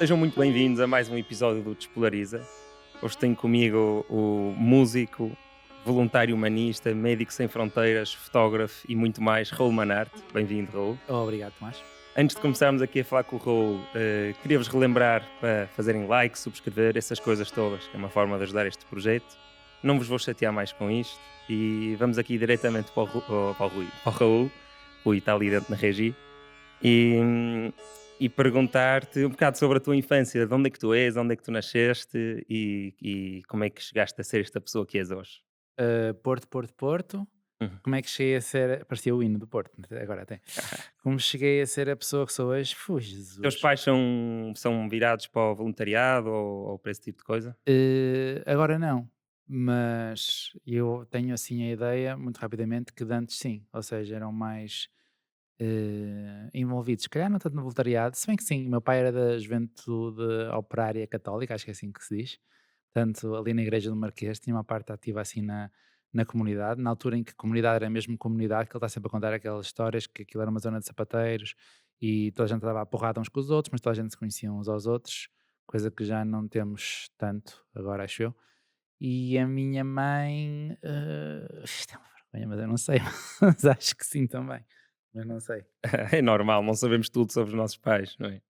Sejam muito bem-vindos a mais um episódio do Despolariza. Hoje tenho comigo o músico, voluntário humanista, médico sem fronteiras, fotógrafo e muito mais, Raul Manarte. Bem-vindo, Raul. Oh, obrigado, Tomás. Antes de começarmos aqui a falar com o Raul, queria-vos relembrar para fazerem like, subscrever, essas coisas todas, que é uma forma de ajudar este projeto. Não vos vou chatear mais com isto e vamos aqui diretamente para o Raul. O Rui está ali dentro na regi. E, e perguntar-te um bocado sobre a tua infância, de onde é que tu és, onde é que tu nasceste e como é que chegaste a ser esta pessoa que és hoje. Porto, Porto, Porto. Uhum. Como é que cheguei a ser. Parecia o hino do Porto, agora até. Como cheguei a ser a pessoa que sou hoje? Fui, Teus Jesus. pais são virados para o voluntariado ou para esse tipo de coisa? Agora não, mas eu tenho assim a ideia, muito rapidamente, que de antes sim. Ou seja, eram mais envolvidos, se calhar não tanto no voluntariado, se bem que sim, o meu pai era da Juventude Operária Católica, acho que é assim que se diz, tanto ali na Igreja do Marquês, tinha uma parte ativa assim na comunidade, na altura em que a comunidade era mesmo comunidade, que ele está sempre a contar aquelas histórias, que aquilo era uma zona de sapateiros e toda a gente dava a porrada uns com os outros, mas toda a gente se conhecia uns aos outros, coisa que já não temos tanto agora, acho eu. E a minha mãe, isto é uma vergonha, mas eu não sei, mas acho que sim também, mas não sei. É normal, não sabemos tudo sobre os nossos pais, não é?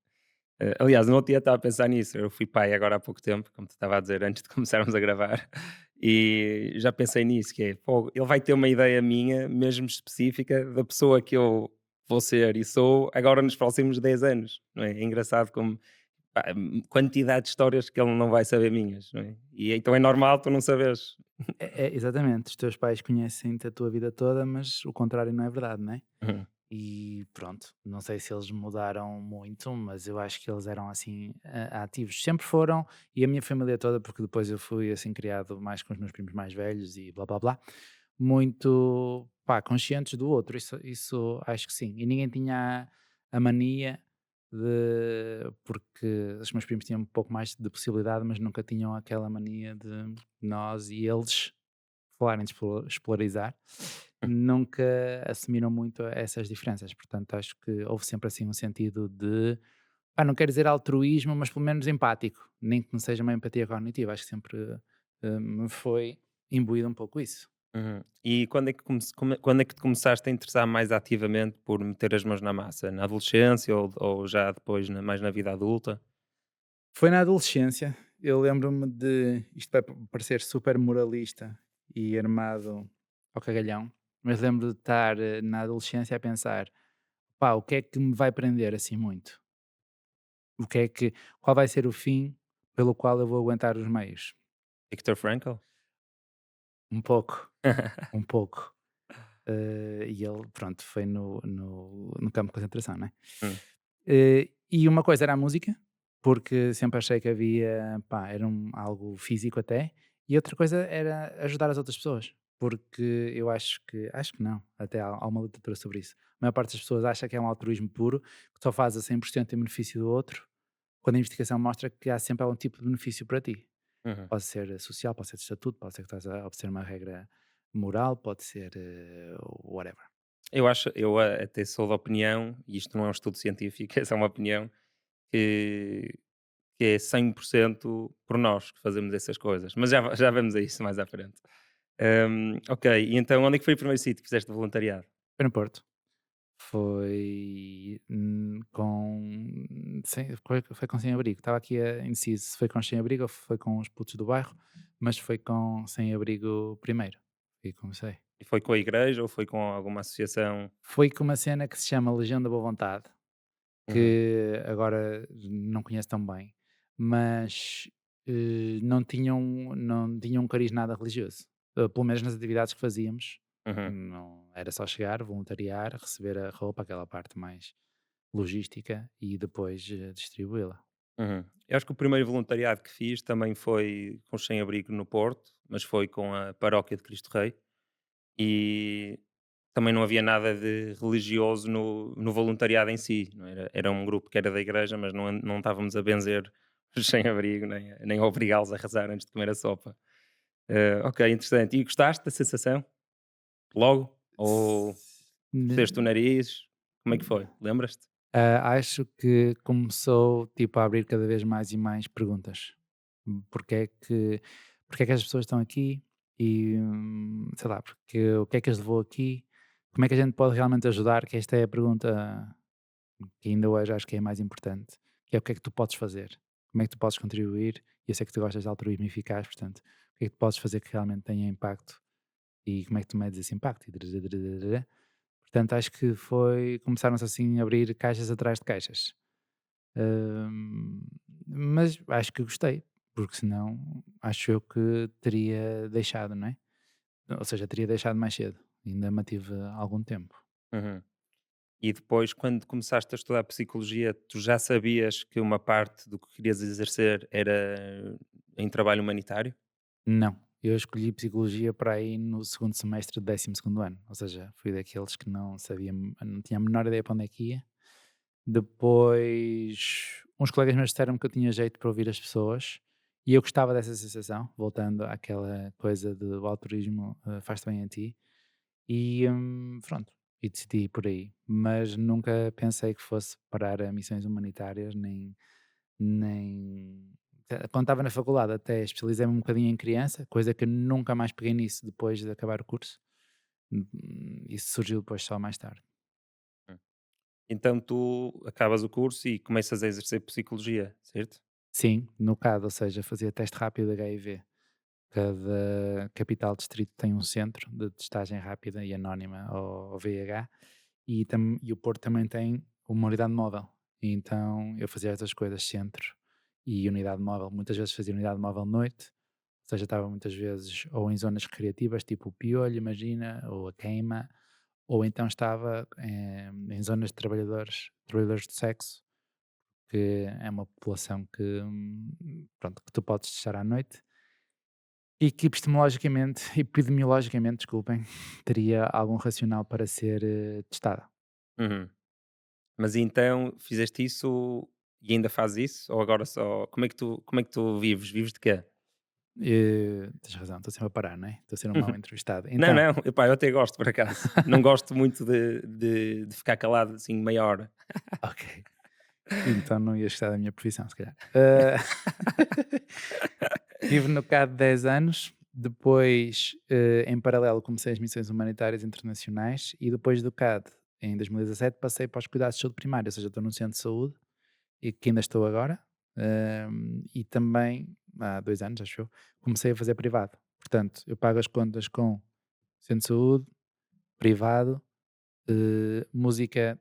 Aliás, no outro dia estava a pensar nisso. Eu fui pai agora há pouco tempo, como te estava a dizer antes de começarmos a gravar, e já pensei nisso, que é, "Fogo, ele vai ter uma ideia minha, mesmo específica, da pessoa que eu vou ser e sou agora nos próximos 10 anos, não é? É engraçado como pá, quantidade de histórias que ele não vai saber minhas, não é? E então é normal tu não saberes. Exatamente, os teus pais conhecem-te a tua vida toda, mas o contrário não é verdade, não é? Uhum. E pronto, não sei se eles mudaram muito, mas eu acho que eles eram assim ativos. Sempre foram, e a minha família toda, porque depois eu fui assim criado mais com os meus primos mais velhos e blá blá blá, muito pá, conscientes do outro, isso acho que sim. E ninguém tinha a mania de. Porque os meus primos tinham um pouco mais de possibilidade, mas nunca tinham aquela mania de nós e eles falarem de espolarizar, nunca assumiram muito essas diferenças. Portanto, acho que houve sempre assim um sentido de, não quero dizer altruísmo, mas pelo menos empático, nem que não seja uma empatia cognitiva. Acho que sempre me foi imbuído um pouco isso. Uhum. E quando é que te começaste a interessar mais ativamente por meter as mãos na massa? Na adolescência ou já depois, mais na vida adulta? Foi na adolescência, eu lembro-me de, isto vai parecer super moralista e armado ao cagalhão, mas lembro de estar na adolescência a pensar, pá, o que é que me vai prender assim muito? O que é que qual vai ser o fim pelo qual eu vou aguentar os meios? Viktor Frankl? Um pouco, um pouco. E ele, pronto, foi no campo de concentração, né? Hum. E uma coisa era a música, porque sempre achei que havia, pá, era algo físico até, e outra coisa era ajudar as outras pessoas, porque eu acho que não, até há uma literatura sobre isso. A maior parte das pessoas acha que é um altruísmo puro, que só faz a 100% em benefício do outro, quando a investigação mostra que há sempre algum tipo de benefício para ti. Uhum. Pode ser social, pode ser de estatuto, pode ser que estás a obedecer uma regra moral, pode ser whatever. Eu até sou da opinião, e isto não é um estudo científico, é só uma opinião, que, que é 100% por nós que fazemos essas coisas. Mas já vamos a isso mais à frente. Ok, e então onde é que foi o primeiro sítio que fizeste voluntariado? Foi no Porto. Foi foi com sem-abrigo. Estava aqui indeciso se foi com sem-abrigo ou foi com os putos do bairro, mas foi com sem-abrigo primeiro. E comecei. E foi com a igreja ou foi com alguma associação? Foi com uma cena que se chama Legião da Boa Vontade, Uhum. que agora não conheço tão bem, mas não tinham um cariz nada religioso. Pelo menos nas atividades que fazíamos, Uhum. não era só chegar, voluntariar, receber a roupa, aquela parte mais logística e depois distribuí-la. Uhum. Eu acho que o primeiro voluntariado que fiz também foi com os sem-abrigo no Porto, mas foi com a Paróquia de Cristo Rei e também não havia nada de religioso no voluntariado em si. Não era um grupo que era da igreja, mas não estávamos a benzer os sem-abrigo, nem a obrigá-los a rezar antes de comer a sopa. Ok, interessante. E gostaste da sensação? Logo? Ou S- ne- torceste o nariz? Como é que foi? Lembras-te? Acho que começou, tipo, a abrir cada vez mais e mais perguntas. Porque é que porque é que as pessoas estão aqui e, sei lá, porque o que é que as levou aqui? Como é que a gente pode realmente ajudar? Que esta é a pergunta que ainda hoje acho que é a mais importante, que é o que é que tu podes fazer? Como é que tu podes contribuir? E eu sei que tu gostas de altruísmo eficaz, portanto, o que é que tu podes fazer que realmente tenha impacto e como é que tu medes esse impacto? E portanto, acho que começaram-se assim a abrir caixas atrás de caixas. Hum, mas acho que gostei, porque senão acho eu que teria deixado, não é? Ou seja, teria deixado mais cedo. Ainda mantive algum tempo. Uhum. E depois, quando começaste a estudar psicologia, tu já sabias que uma parte do que querias exercer era em trabalho humanitário? Não, eu escolhi psicologia para aí no segundo semestre do 12º ano, ou seja, fui daqueles que não sabia, não tinha a menor ideia para onde é que ia. Depois, uns colegas meus disseram que eu tinha jeito para ouvir as pessoas e eu gostava dessa sensação, voltando àquela coisa do altruísmo, faz-te bem a ti. E pronto, e decidi ir por aí. Mas nunca pensei que fosse parar a missões humanitárias, nem quando estava na faculdade até especializei-me um bocadinho em criança, coisa que eu nunca mais peguei nisso depois de acabar o curso. Isso surgiu depois só mais tarde. Hum. Então tu acabas o curso e começas a exercer psicologia, certo? Sim, no CAD, ou seja, fazia teste rápido de HIV. Cada capital distrito tem um centro de testagem rápida e anónima ao VIH e o Porto também tem uma unidade móvel. E então eu fazia estas coisas, centro e unidade móvel. Muitas vezes fazia unidade móvel noite, ou seja, estava muitas vezes ou em zonas recreativas, tipo o Piolho, imagina, ou a Queima, ou então estava em zonas de trabalhadores de sexo, que é uma população que, pronto, que tu podes testar à noite e que epidemiologicamente, desculpem, teria algum racional para ser testada. Uhum. Mas então fizeste isso e ainda fazes isso? Ou agora só. Como é que tu vives? Vives de quê? Tens razão, estou sempre a parar, não é? Estou a ser um mau entrevistado. Não, Então, não, epá, eu até gosto por acaso. Não gosto muito de ficar calado assim meia hora. ok. Então não ias gostar da minha profissão, se calhar. Estive no CAD 10 anos, depois, em paralelo, comecei as missões humanitárias internacionais e depois do CAD, em 2017, passei para os cuidados de saúde primária, ou seja, estou num centro de saúde e que ainda estou agora, e também há 2 anos, acho eu, comecei a fazer privado. Portanto, eu pago as contas com centro de saúde, privado, música,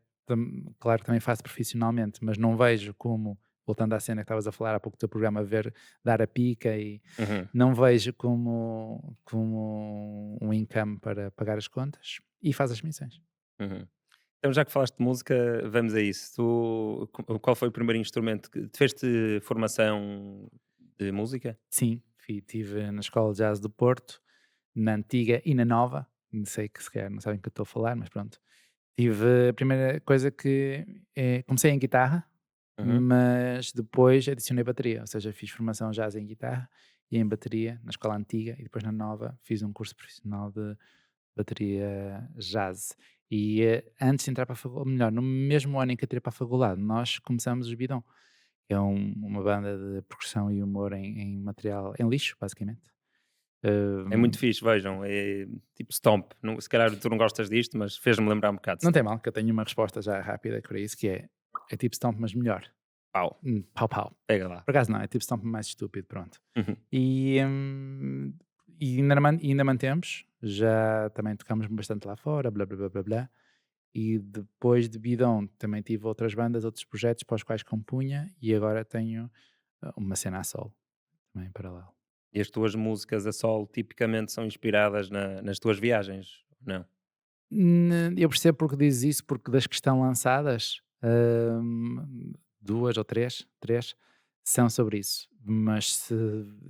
claro que também faço profissionalmente, mas não vejo como, voltando à cena que estavas a falar há pouco do teu programa, ver dar a pica e Uhum, não vejo como um income para pagar as contas e faz as missões. uhum. Então, já que falaste de música, vamos a isso. Qual foi o primeiro instrumento que fizeste formação de música? Sim, estive na Escola de Jazz do Porto, na antiga e na nova, sei que se calhar não sabem o que eu estou a falar, mas pronto. Tive a primeira coisa que comecei em guitarra, Uhum, mas depois adicionei bateria, ou seja, fiz formação jazz em guitarra e em bateria na escola antiga e depois na nova fiz um curso profissional de bateria jazz. E antes de entrar para a faculdade, melhor, no mesmo ano em que entrei para a faculdade, nós começamos os Bidon, que é uma banda de percussão e humor em material, em lixo, basicamente. é Hum, muito fixe, vejam, é tipo Stomp. Se calhar tu não gostas disto, mas fez-me lembrar um bocado de não tem Stomp. mal, que eu tenho uma resposta já rápida para isso, que é tipo Stomp, mas melhor. Pau, Pau pau. pega lá. Por acaso não, é tipo Stomp mais estúpido, pronto. Uhum, E, ainda mantemos, já também tocamos bastante lá fora, blá blá blá blá blá. E depois de Bidon também tive outras bandas, outros projetos para os quais compunha e agora tenho uma cena a solo, também em paralelo. e as tuas músicas a solo tipicamente são inspiradas nas tuas viagens? Não? Eu percebo porque dizes isso, porque das que estão lançadas, 2 ou três são sobre isso. Mas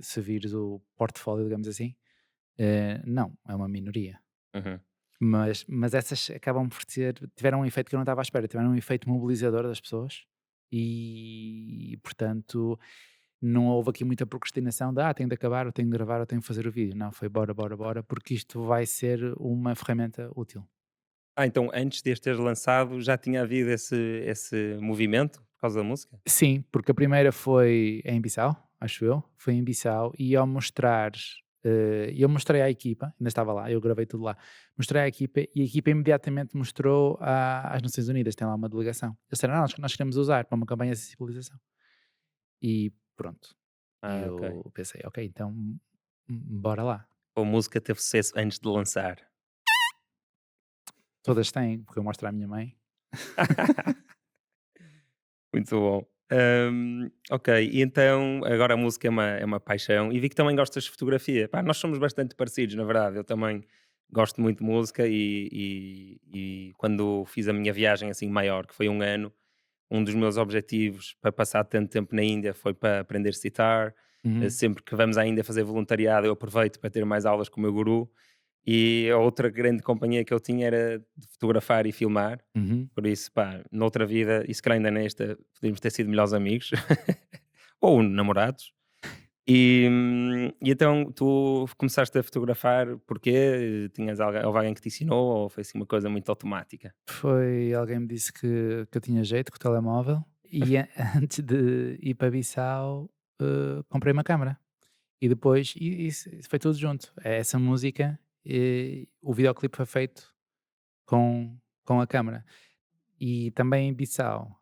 se vires o portfólio, digamos assim, não, é uma minoria. Uhum, Mas essas acabam por tiveram um efeito que eu não estava à espera, tiveram um efeito mobilizador das pessoas e, portanto, não houve aqui muita procrastinação de tenho de acabar, ou tenho de gravar, ou tenho de fazer o vídeo. Não, foi bora, bora, bora, porque isto vai ser uma ferramenta útil. Então antes deste teres lançado já tinha havido esse movimento por causa da música? Sim, porque a primeira foi em Bissau, acho eu, foi em Bissau e ao mostrar, eu mostrei à equipa, ainda estava lá, eu gravei tudo lá, mostrei à equipa e a equipa imediatamente mostrou às Nações Unidas, tem lá uma delegação. Eles disseram: "Não, nós queremos usar para uma campanha de sensibilização." E pronto, e Ah, ok. eu pensei: "Ok, então bora lá." Ou a música teve sucesso antes de lançar? Todas têm, porque eu mostro à minha mãe. Muito bom. Ok, e então agora a música é uma paixão e vi que também gostas de fotografia. Pá, nós somos bastante parecidos, na verdade. Eu também gosto muito de música e quando fiz a minha viagem assim maior, que foi um ano, um dos meus objetivos para passar tanto tempo na Índia foi para aprender sitar. Uhum, Sempre que vamos à Índia fazer voluntariado, eu aproveito para ter mais aulas com o meu guru. E a outra grande companhia que eu tinha era de fotografar e filmar. uhum. Por isso, pá, noutra vida, e se calhar ainda nesta, podíamos ter sido melhores amigos ou namorados. E então tu começaste a fotografar porque tinhas alguém, houve alguém que te ensinou ou foi assim uma coisa muito automática? Foi alguém me disse que eu tinha jeito com o telemóvel e antes de ir para Bissau, comprei uma câmara. E depois isso foi tudo junto. Essa música, o videoclipe foi feito com a câmara. E também em Bissau,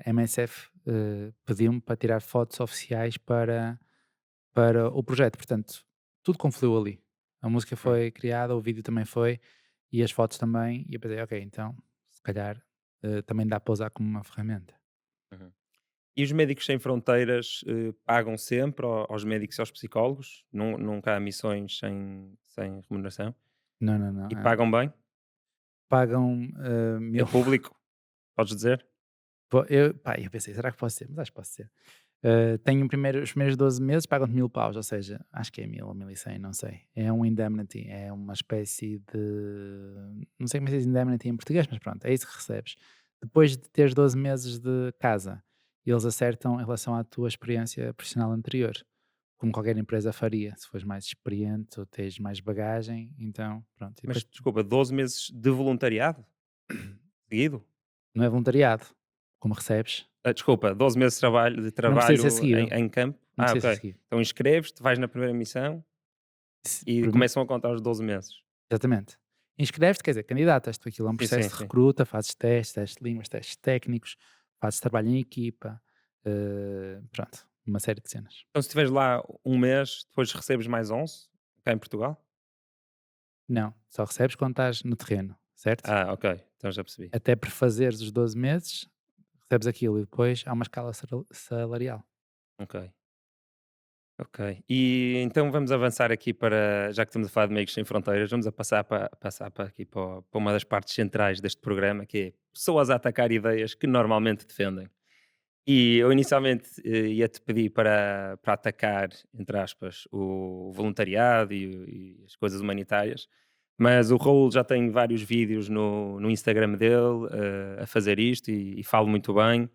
a MSF, pediu-me para tirar fotos oficiais para o projeto, portanto, tudo confluiu ali. A música Hum, foi criada, o vídeo também foi, e as fotos também, e eu pensei: "Ok, então, se calhar, também dá para usar como uma ferramenta." uhum. E os Médicos Sem Fronteiras pagam sempre aos médicos e aos psicólogos? Nunca há missões sem remuneração? Não, não, não, E pagam bem? pagam, É 1000. público? Podes dizer? Eu pensei: "Será que posso ser?" Mas acho que posso ser. Tenho os primeiros 12 meses pagam-te 1000 paus, ou seja, acho que é 1000 ou 1100, não sei. É um indemnity, é uma espécie de, não sei como é que se diz indemnity em português, mas pronto, é isso que recebes. Depois de teres 12 meses de casa, eles acertam em relação à tua experiência profissional anterior, como qualquer empresa faria. Se fores mais experiente ou tens mais bagagem, então pronto. E Mas depois desculpa, 12 meses de voluntariado seguido? não é voluntariado, como recebes, Desculpa, 12 meses de não precisa ser trabalho em seguido, em campo? não Ah, precisa ser ok. seguido. Então inscreves-te, vais na primeira missão e começam a contar os 12 meses. Exatamente. Inscreves-te, quer dizer, candidatas-te, aquilo é um Sim, sim, processo de sim. recruta, fazes testes, testes de línguas, testes técnicos, fazes trabalho em equipa, pronto, uma série de cenas. Então se estiveres lá um mês, depois recebes mais 11 cá em Portugal? Não, só recebes quando estás no terreno, certo? Ah, ok, então já percebi. Até prefazeres os 12 meses, recebes aquilo e depois há uma escala salarial. Ok, ok. E então vamos avançar aqui para, já que estamos a falar de Amigos Sem Fronteiras, vamos a passar para aqui para uma das partes centrais deste programa, que é pessoas a atacar ideias que normalmente defendem. E eu inicialmente ia-te pedir para atacar, entre aspas, o voluntariado e as coisas humanitárias, mas o Raul já tem vários vídeos no Instagram dele a fazer isto e falo muito bem.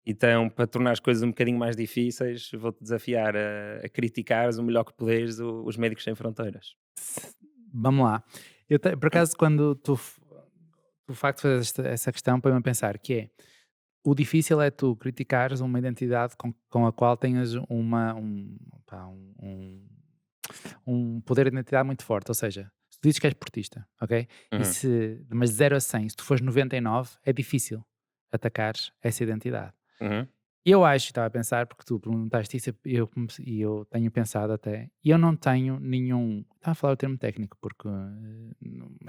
Então, para tornar as coisas um bocadinho mais difíceis, vou-te desafiar a criticares o melhor que puderes os Médicos Sem Fronteiras. Vamos lá. Por acaso, quando o facto de fazer essa questão põe-me a pensar que é, o difícil é tu criticares uma identidade com a qual tenhas pá, um poder de identidade muito forte. Ou seja, se tu dizes que és portista, ok? Uhum, Mas de 0 a 100, se tu fores 99, é difícil atacares essa identidade. uhum, E eu acho, estava a pensar, porque tu perguntaste isso e eu tenho pensado até, e eu não tenho nenhum. Estava a falar o termo técnico, porque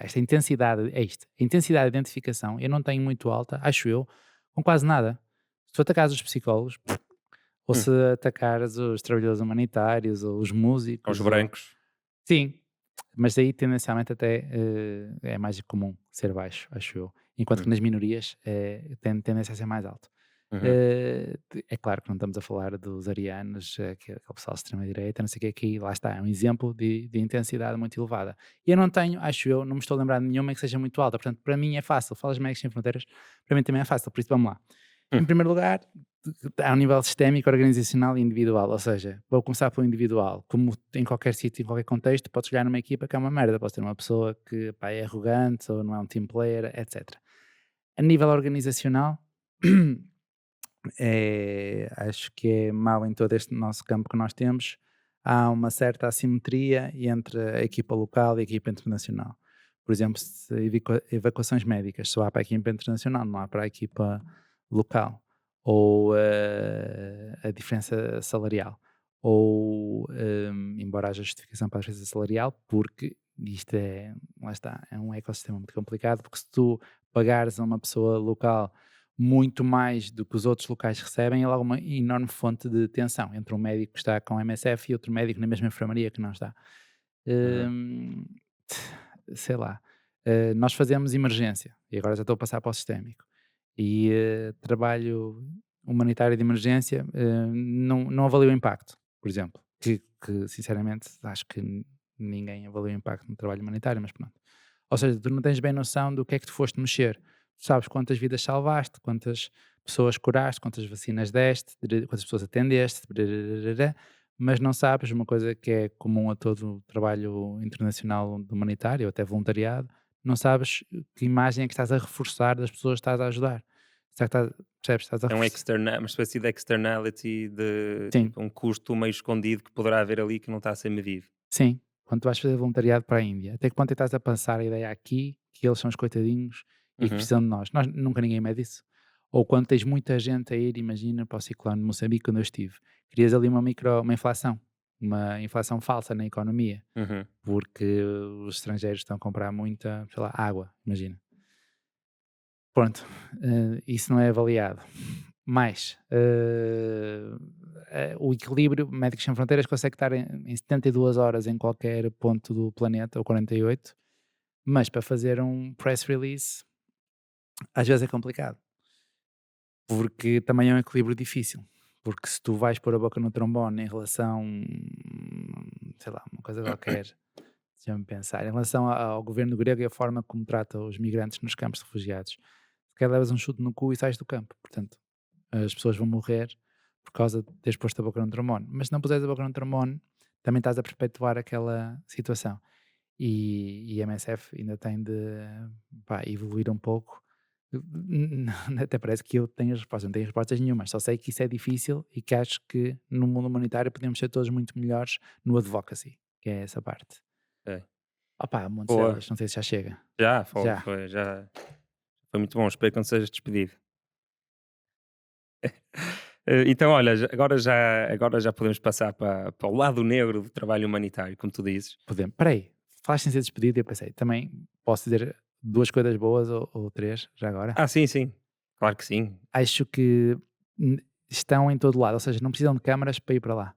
esta intensidade, é isto, a intensidade de identificação, eu não tenho muito alta, acho eu, com quase nada. Se tu atacares os psicólogos, ou hum. se atacares os trabalhadores humanitários, ou os Aos músicos, ou. brancos. Sim, mas aí tendencialmente até é mais comum ser baixo, acho eu. Enquanto que Hum, nas minorias tem tendência a ser mais alto. uhum, É claro que não estamos a falar dos arianos, aquele pessoal de extrema-direita, não sei o que, aqui, lá está, é um exemplo de intensidade muito elevada. E eu não tenho, acho eu, não me estou a lembrar de nenhuma que seja muito alta, portanto, para mim é fácil. Falas de Médicos Sem Fronteiras, para mim também é fácil, por isso vamos lá. hum. Em primeiro lugar, Há um nível sistémico, organizacional e individual, ou seja, vou começar pelo individual, como em qualquer sítio, em qualquer contexto, podes chegar numa equipa que é uma merda, podes ter uma pessoa que pá, é arrogante ou não é um team player, etc. A nível organizacional, acho que é mau em todo este nosso campo que nós temos, há uma certa assimetria entre a equipa local e a equipa internacional. Por exemplo, se evacuações médicas, só há para a equipa internacional, não há para a equipa local. Ou a diferença salarial. Ou, embora haja justificação para a diferença salarial, porque isto é, lá está, é um ecossistema muito complicado, porque se tu pagares a uma pessoa local muito mais do que os outros locais recebem, é logo uma enorme fonte de tensão entre um médico que está com MSF e outro médico na mesma enfermaria que não está. Uhum. Hum, sei lá, nós fazemos emergência e agora já estou a passar para o sistémico. E trabalho humanitário de emergência, não avalio o impacto, por exemplo, que sinceramente acho que ninguém avalia o impacto no trabalho humanitário, mas pronto. Ou seja, tu não tens bem noção do que é que tu foste mexer. Tu sabes quantas vidas salvaste, quantas pessoas curaste, quantas vacinas deste, quantas pessoas atendeste, mas não sabes uma coisa que é comum a todo o trabalho internacional de humanitário, ou até voluntariado, não sabes que imagem é que estás a reforçar das pessoas que estás a ajudar. Será que percebes? Estás a É um reforçar. externa uma espécie de externality de Sim, tipo um custo meio escondido que poderá haver ali que não está a ser medido. sim. Quando tu vais fazer voluntariado para a Índia, até que ponto é que estás a passar a ideia aqui que eles são os coitadinhos e que Uhum. precisam de nós? Nunca ninguém mede isso. Ou quando tens muita gente a ir, imagina, para o ciclone de Moçambique, quando eu estive, crias ali uma inflação falsa na economia, Uhum. porque os estrangeiros estão a comprar muita, sei lá, água, imagina. Pronto, isso não é avaliado. Mais, o equilíbrio, Médicos Sem Fronteiras consegue estar em 72 horas em qualquer ponto do planeta, ou 48, mas para fazer um press release às vezes é complicado, porque também é um equilíbrio difícil. Porque se tu vais pôr a boca no trombone em relação, sei lá, uma coisa qualquer, deixa-me pensar, em relação ao governo grego e a forma como trata os migrantes nos campos de refugiados, se calhar levas um chute no cu e sais do campo. Portanto, as pessoas vão morrer por causa de teres posto a boca no trombone. Mas se não puseres a boca no trombone, também estás a perpetuar aquela situação. E a MSF ainda tem de pá, evoluir um pouco. Até parece que eu tenho as respostas, não tenho respostas nenhumas, só sei que isso é difícil e que acho que no mundo humanitário podemos ser todos muito melhores no advocacy, que é essa parte. É. Opá, montes Boa. delas, não sei se já chega. Já, fogo, Já, foi, já foi muito bom. Espero que não sejas despedido. Então, olha, agora já podemos passar para o lado negro do trabalho humanitário, como tu dizes. podemos. Espera aí, falaste em ser despedido e eu pensei, também posso dizer duas coisas boas ou três, já agora? Ah, sim, sim. Claro que sim. Acho que estão em todo lado, ou seja, não precisam de câmaras para ir para lá.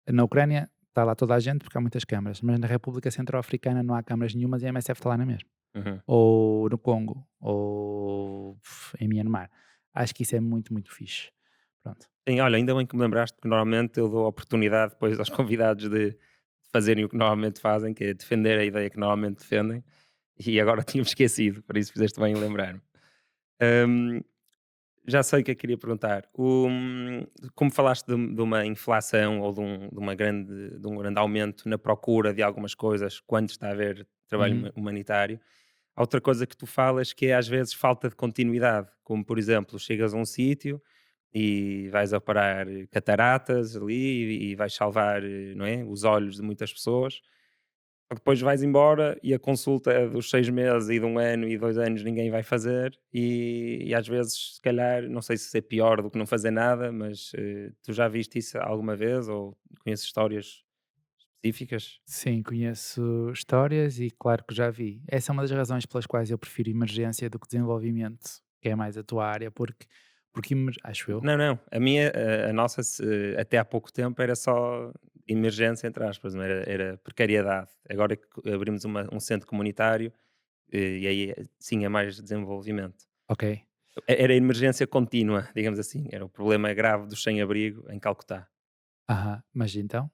Na Ucrânia está lá toda a gente porque há muitas câmaras, mas na República Centro-Africana não há câmaras nenhumas e a MSF está lá na mesma. Uhum. Ou no Congo, ou em Myanmar. Acho que isso é muito, muito fixe. Pronto. Sim, olha, ainda bem que me lembraste que normalmente eu dou a oportunidade depois aos convidados de fazerem o que normalmente fazem, que é defender a ideia que normalmente defendem, e agora tínhamos esquecido, por isso fizeste bem em lembrar-me. Hum, Já sei o que eu queria perguntar. Como falaste de uma inflação ou de um grande aumento na procura de algumas coisas quando está a haver trabalho Uhum. humanitário, há outra coisa que tu falas que é às vezes falta de continuidade, como por exemplo, chegas a um sítio e vais operar cataratas ali e vais salvar, não é, os olhos de muitas pessoas. Só que depois vais embora e a consulta é dos 6 meses e de 1 ano e 2 anos ninguém vai fazer e às vezes se calhar, não sei se é pior do que não fazer nada, mas, tu já viste isso alguma vez ou conheces histórias específicas? Sim, conheço histórias e claro que já vi. Essa é uma das razões pelas quais eu prefiro emergência do que desenvolvimento, que é mais a tua área, porque acho eu. Não, não, a nossa até há pouco tempo era só emergência entre aspas, não era precariedade. Agora que abrimos um centro comunitário, e aí sim é mais desenvolvimento. Ok. Era emergência contínua, digamos assim, era o problema grave dos sem-abrigo em Calcutá. Aham. Mas então?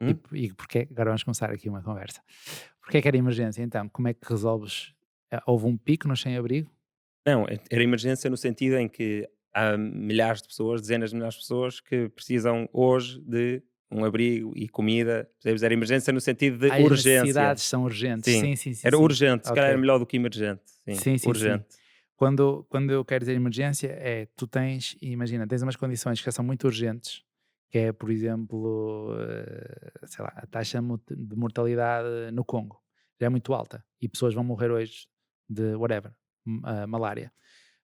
Hum? E porque agora vamos começar aqui uma conversa. Porque é que era emergência então? Como é que resolves? Houve um pico no sem-abrigo? Não, era emergência no sentido em que há milhares de pessoas, dezenas de milhares de pessoas que precisam hoje de um abrigo e comida, percebes? Era emergência no sentido de As urgência. necessidades são urgentes. Sim, Sim, sim, sim, era sim. urgente, se calhar era Ok. melhor do que emergente. Sim, Sim, sim, sim. urgente. Quando eu quero dizer emergência, é tu tens, imagina, tens umas condições que são muito urgentes, que é, por exemplo, sei lá, a taxa de mortalidade no Congo já é muito alta e pessoas vão morrer hoje de whatever, malária.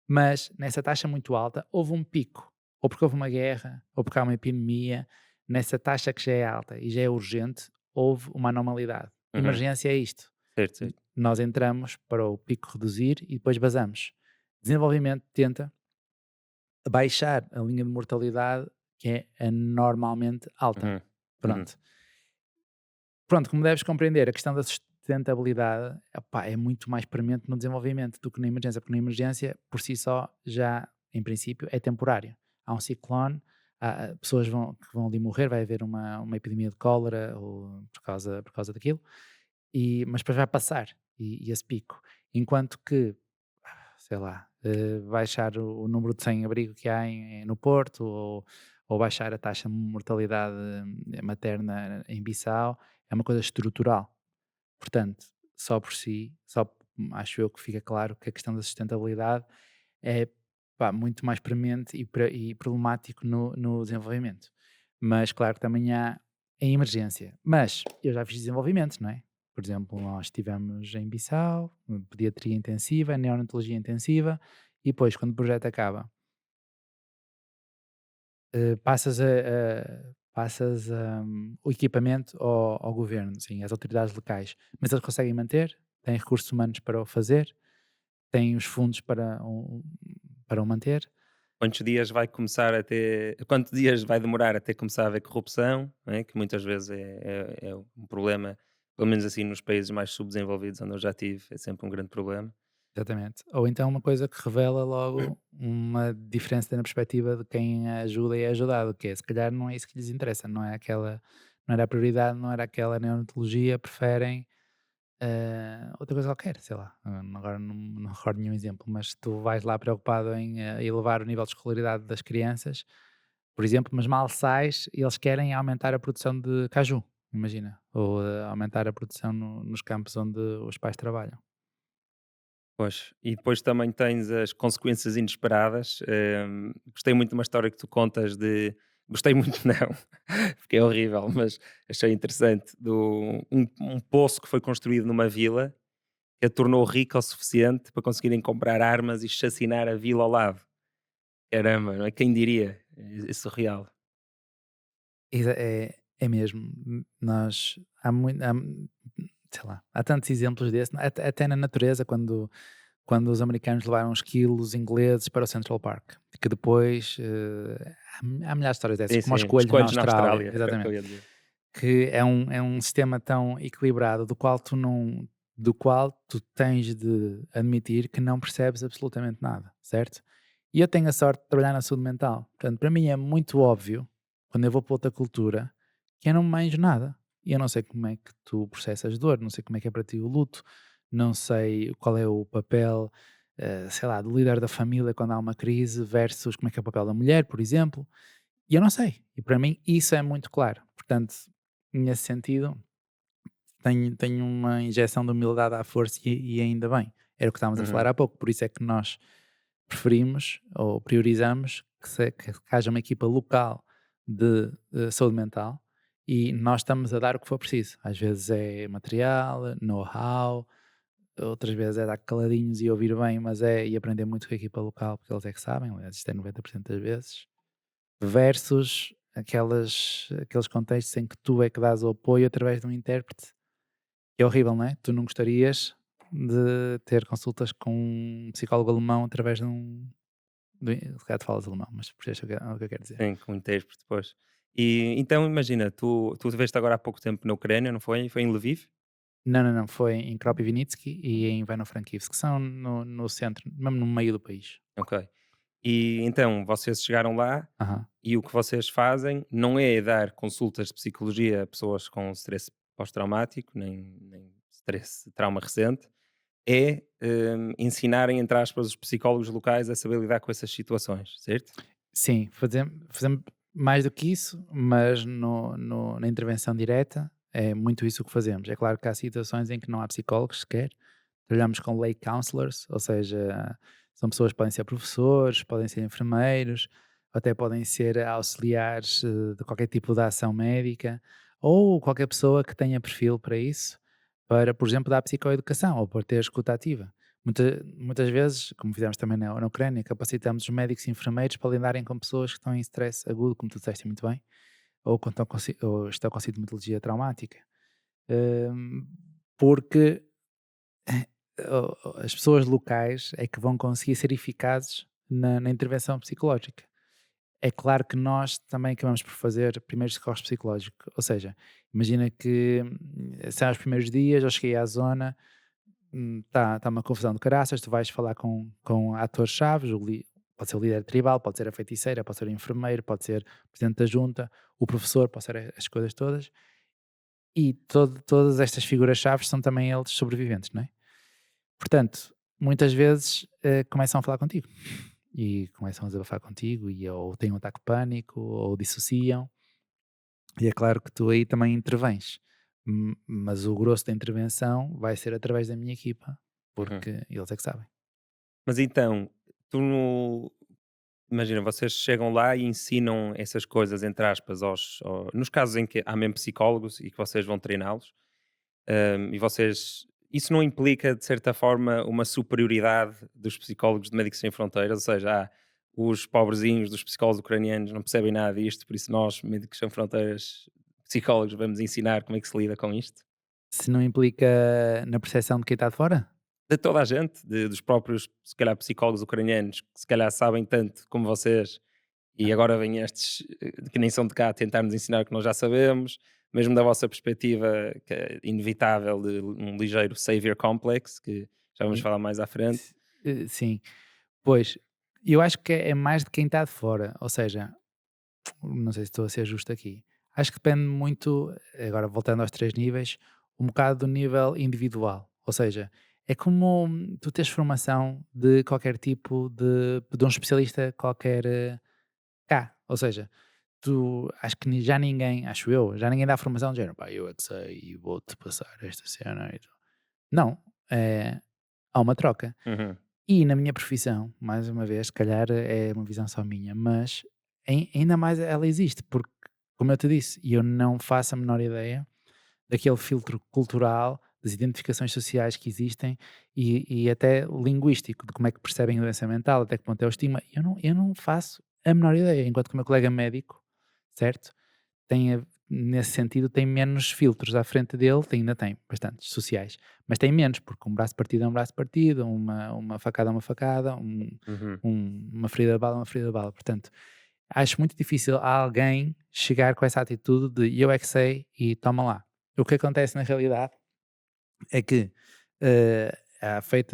Mas nessa taxa muito alta houve um pico, ou porque houve uma guerra, ou porque há uma epidemia, nessa taxa que já é alta e já é urgente, houve uma anormalidade. Uhum. Emergência é isto. Certo, certo. Nós entramos para o pico reduzir e depois basamos. Desenvolvimento tenta baixar a linha de mortalidade que é anormalmente alta. Uhum. Uhum. Pronto. Pronto, como deves compreender, a questão da sustentabilidade, opá, é muito mais premente no desenvolvimento do que na emergência, porque na emergência, por si só, já, em princípio, é temporário. Há um ciclone, há pessoas que vão ali morrer, vai haver uma epidemia de cólera ou por causa daquilo, mas depois vai passar, e esse pico. Enquanto que, sei lá, baixar o número de sem-abrigo que há no Porto ou baixar a taxa de mortalidade materna em Bissau é uma coisa estrutural. Portanto, só por si, acho eu que fica claro que a questão da sustentabilidade é pá, muito mais premente e problemático no desenvolvimento. Mas claro que também há em emergência. Mas eu já fiz desenvolvimento, não é? Por exemplo, nós estivemos em Bissau, pediatria intensiva, neonatologia intensiva, e depois, quando o projeto acaba, passas o equipamento ao governo, sim, às autoridades locais, mas eles conseguem manter, têm recursos humanos para o fazer, têm os fundos para o manter. Quantos dias vai demorar até começar a haver corrupção, não é? Que muitas vezes é um problema, pelo menos assim nos países mais subdesenvolvidos onde eu já estive, é sempre um grande problema. Exatamente. Ou então uma coisa que revela logo uma diferença na perspectiva de quem ajuda e é ajudado, que é, se calhar não é isso que lhes interessa, não era a prioridade, não era aquela neonatologia, preferem outra coisa qualquer, sei lá, agora não recordo nenhum exemplo, mas tu vais lá preocupado em elevar o nível de escolaridade das crianças, por exemplo, mas mal sais e eles querem aumentar a produção de caju, imagina, ou aumentar a produção nos campos onde os pais trabalham. Pois, e depois também tens as consequências inesperadas. Gostei muito de uma história que tu contas de. Gostei muito, não, porque é horrível, mas achei interessante. Um poço que foi construído numa vila que a tornou rica o suficiente para conseguirem comprar armas e chacinar a vila ao lado. Caramba, não é? Quem diria? É surreal. É mesmo, nós há muito, sei lá, há tantos exemplos desse, até na natureza, quando os americanos levaram os quilos ingleses para o Central Park, que depois há milhares de histórias dessas, Sim, como os sim. Os coelhos na coelhos na Austrália, Austrália, era o que eu exatamente, ia dizer. que é um sistema tão equilibrado do qual tu tens de admitir que não percebes absolutamente nada, certo? E eu tenho a sorte de trabalhar na saúde mental, portanto, para mim é muito óbvio, quando eu vou para outra cultura, que eu não manjo nada. E eu não sei como é que tu processas dor, não sei como é que é para ti o luto, não sei qual é o papel, sei lá, do líder da família quando há uma crise versus como é que é o papel da mulher, por exemplo. E eu não sei. E para mim isso é muito claro. Portanto, nesse sentido, tenho uma injeção de humildade à força e ainda bem. Era o que estávamos a falar Uhum. há pouco, por isso é que nós preferimos ou priorizamos que haja uma equipa local de saúde mental e nós estamos a dar o que for preciso. Às vezes é material, know-how, outras vezes é dar caladinhos e ouvir bem, mas e aprender muito com a equipa local, porque eles é que sabem, aliás, isto é 90% das vezes, versus aqueles contextos em que tu é que dás o apoio através de um intérprete. É horrível, não é? Tu não gostarias de ter consultas com um psicólogo alemão através se calhar tu falas alemão, mas percebes o que eu quero dizer. Sim, com intérprete, pois. E então imagina, tu estiveste agora há pouco tempo na Ucrânia, não foi? Foi em Lviv? Não, não, não, foi em Kropyvnytsky e em Ivano-Frankivsk, que são no centro, mesmo no meio do país. Ok. E então vocês chegaram lá Aham. e o que vocês fazem não é dar consultas de psicologia a pessoas com stress pós-traumático, nem stress, trauma recente, é, ensinarem, entre aspas, os psicólogos locais a saber lidar com essas situações, certo? Sim, fazemos mais do que isso, mas na intervenção direta é muito isso que fazemos. É claro que há situações em que não há psicólogos sequer, trabalhamos com lay counselors, ou seja, são pessoas que podem ser professores, podem ser enfermeiros, até podem ser auxiliares de qualquer tipo de ação médica, ou qualquer pessoa que tenha perfil para isso, para, por exemplo, dar psicoeducação ou para ter escuta ativa. Muitas vezes, como fizemos também na Ucrânia, capacitamos os médicos e enfermeiros para lidarem com pessoas que estão em stress agudo, como tu disseste muito bem, ou estão com sintomatologia traumática. Hum, Porque as pessoas locais é que vão conseguir ser eficazes na intervenção psicológica. É claro que nós também acabamos por fazer primeiros socorros psicológicos, ou seja, imagina que são os primeiros dias, eu cheguei à zona, está uma confusão de caraças, tu vais falar com atores-chaves, pode ser o líder tribal, pode ser a feiticeira, pode ser o enfermeiro, pode ser o presidente da junta, o professor, pode ser as coisas todas, e todas estas figuras-chaves são também eles sobreviventes, não é? Portanto, muitas vezes, começam a falar contigo e começam a desabafar contigo e ou têm um ataque de pânico ou dissociam, e é claro que tu aí também intervens, mas o grosso da intervenção vai ser através da minha equipa, Uhum. porque eles é que sabem. Mas então, tu no imagina, vocês chegam lá e ensinam essas coisas, entre aspas, nos casos em que há mesmo psicólogos e que vocês vão treiná-los, e vocês isso não implica, de certa forma, uma superioridade dos psicólogos de Médicos Sem Fronteiras? Ou seja, os pobrezinhos dos psicólogos ucranianos não percebem nada disto, por isso nós, Médicos Sem Fronteiras, psicólogos, vamos ensinar como é que se lida com isto? Se não implica na percepção de quem está de fora? De toda a gente, dos próprios, se calhar, psicólogos ucranianos, que se calhar sabem tanto como vocês, e agora vêm estes que nem são de cá tentar nos ensinar o que nós já sabemos, mesmo da vossa perspectiva, que é inevitável, de um ligeiro savior complex, que já vamos Sim. falar mais à frente. Sim. Pois, eu acho que é mais de quem está de fora, ou seja, não sei se estou a ser justo aqui. Acho que depende muito, agora voltando aos 3 níveis, um bocado do nível individual. Ou seja, é como tu tens formação de qualquer tipo de um especialista qualquer cá. Ou seja, tu acho que já ninguém, acho eu, já ninguém dá formação de género, pá, eu é que sei e vou-te passar esta cena e tu. Não, há uma troca. Uhum, E na minha profissão, mais uma vez, se calhar é uma visão só minha, mas ainda mais ela existe, porque, como eu te disse, eu não faço a menor ideia daquele filtro cultural, das identificações sociais que existem e até linguístico, de como é que percebem a doença mental, até que ponto é o estigma. Eu não faço a menor ideia, enquanto que o meu colega médico, certo? Nesse sentido, tem menos filtros à frente dele, ainda tem bastantes sociais, mas tem menos, porque um braço partido é um braço partido, uma facada é uma facada, uhum, uma ferida de bala é uma ferida de bala. Portanto, acho muito difícil a alguém chegar com essa atitude de eu é que sei e toma lá. O que acontece na realidade é que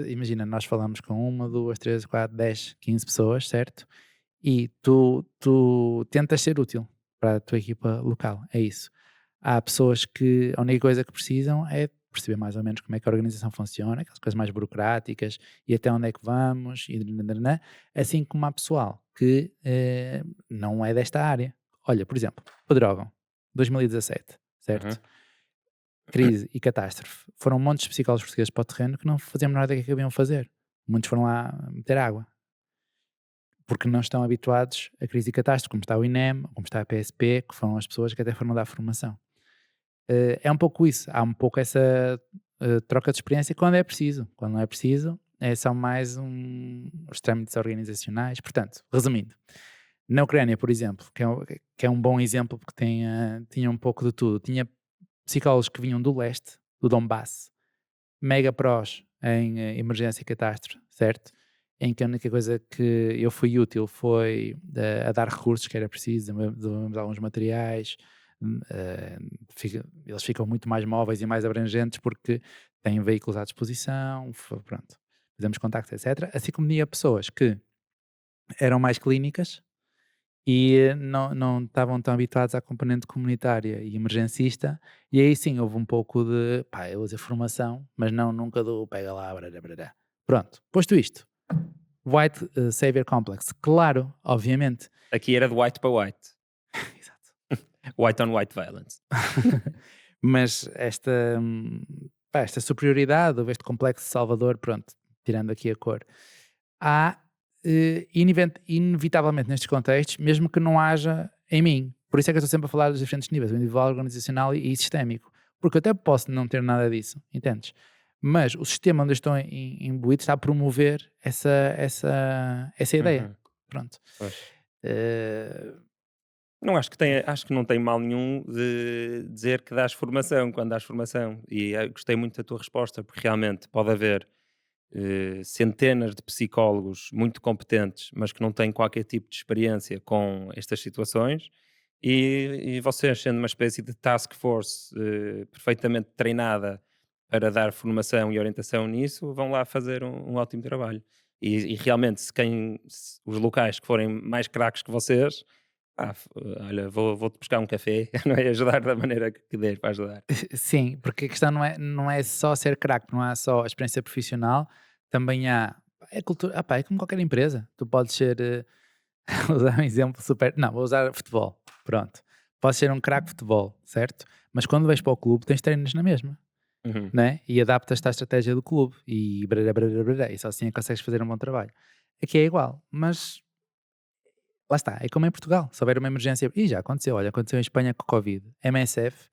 imagina, nós falamos com uma, duas, três, quatro, 10, 15 pessoas, certo? E tu tentas ser útil para a tua equipa local, é isso. Há pessoas que a única coisa que precisam é perceber mais ou menos como é que a organização funciona, aquelas coisas mais burocráticas e até onde é que vamos, e nananã, assim como há pessoal que não é desta área. Olha, por exemplo, Pedrógão, 2017, uhum. certo? Crise e catástrofe. Foram montes de psicólogos portugueses para o terreno que não faziam a menor ideia do que haviam fazer. Muitos foram lá meter água porque não estão habituados a crise e catástrofe, como está o INEM, como está a PSP, que foram as pessoas que até foram dar formação. É um pouco isso, há um pouco essa troca de experiência quando é preciso. Quando não é preciso, são mais os trâmites organizacionais. Portanto, resumindo, na Ucrânia, por exemplo, que é um bom exemplo porque tinha um pouco de tudo. Tinha psicólogos que vinham do leste, do Donbass, mega prós em emergência e catástrofe, certo? Em que a única coisa que eu fui útil foi a dar recursos que era preciso, desenvolvemos alguns materiais, eles ficam muito mais móveis e mais abrangentes porque têm veículos à disposição, pronto, fizemos contactos, etc. Assim como tinha pessoas que eram mais clínicas e não estavam tão habituados à componente comunitária e emergencista, e aí sim houve um pouco de, pá, eu usei formação, mas não nunca do pega lá, brará, brará. Pronto, posto isto, White Savior Complex, claro, obviamente. Aqui era de white para white. Exato. White on white violence. Mas esta superioridade, ou este complexo de Salvador, pronto, tirando aqui a cor, há inevitavelmente nestes contextos, mesmo que não haja em mim. Por isso é que eu estou sempre a falar dos diferentes níveis, o individual, organizacional e sistémico. Porque eu até posso não ter nada disso, entendes? Mas o sistema onde eu estou imbuído está a promover essa ideia. Uhum, Pronto. pois. Eh, Não acho que tenha, acho que não tem mal nenhum de dizer que dás formação quando dás formação. E gostei muito da tua resposta, porque realmente pode haver centenas de psicólogos muito competentes, mas que não têm qualquer tipo de experiência com estas situações, e vocês, sendo uma espécie de task force perfeitamente treinada para dar formação e orientação nisso, vão lá fazer um ótimo trabalho. E realmente, se os locais que forem mais craques que vocês, olha, vou-te buscar um café, não é? Ajudar da maneira que der para ajudar. sim, porque a questão não é só ser craque, não há só a experiência profissional, também há é cultura, pá, é como qualquer empresa. Tu podes ser, vou usar um exemplo super, não, vou usar futebol, pronto. Podes ser um craque de futebol, certo? Mas quando vais para o clube tens treinos na mesma, Uhum, né? E adaptas-te à estratégia do clube e brará, brará, brará, e só assim é que consegues fazer um bom trabalho. Aqui é igual, mas lá está, é como em Portugal, se houver uma emergência, e já aconteceu, olha, aconteceu em Espanha com o Covid, MSF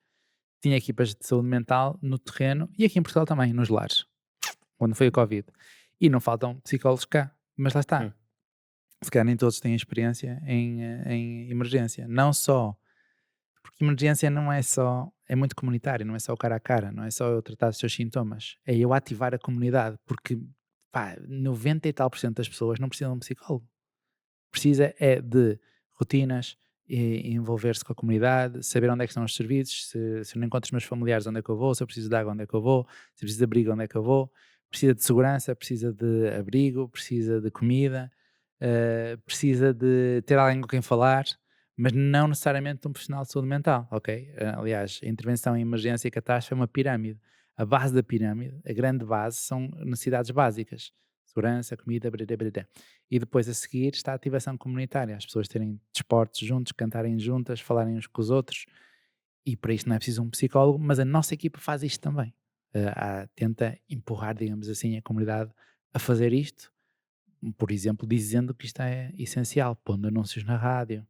tinha equipas de saúde mental no terreno e aqui em Portugal também, nos lares, quando foi o Covid. E não faltam psicólogos cá, mas lá está. uhum, Se calhar nem todos têm experiência em emergência. Não só, porque emergência não é só, é muito comunitário, não é só o cara a cara, não é só eu tratar dos seus sintomas, é eu ativar a comunidade, porque pá, 90 e tal por cento das pessoas não precisam de um psicólogo. Precisa é de rotinas, e envolver-se com a comunidade, saber onde é que estão os serviços, se eu não encontro os meus familiares, onde é que eu vou, se eu preciso de água, onde é que eu vou, se eu preciso de abrigo, onde é que eu vou, precisa de segurança, precisa de abrigo, precisa de comida, precisa de ter alguém com quem falar, mas não necessariamente um profissional de saúde mental, ok? Aliás, a intervenção em emergência e catástrofe é uma pirâmide. A base da pirâmide, a grande base, são necessidades básicas. Segurança, comida, brará, brará. E depois a seguir está a ativação comunitária, as pessoas terem desportos juntos, cantarem juntas, falarem uns com os outros, e para isto não é preciso um psicólogo, mas a nossa equipa faz isto também. Tenta empurrar, digamos assim, a comunidade a fazer isto, por exemplo, dizendo que isto é essencial, pondo anúncios na rádio,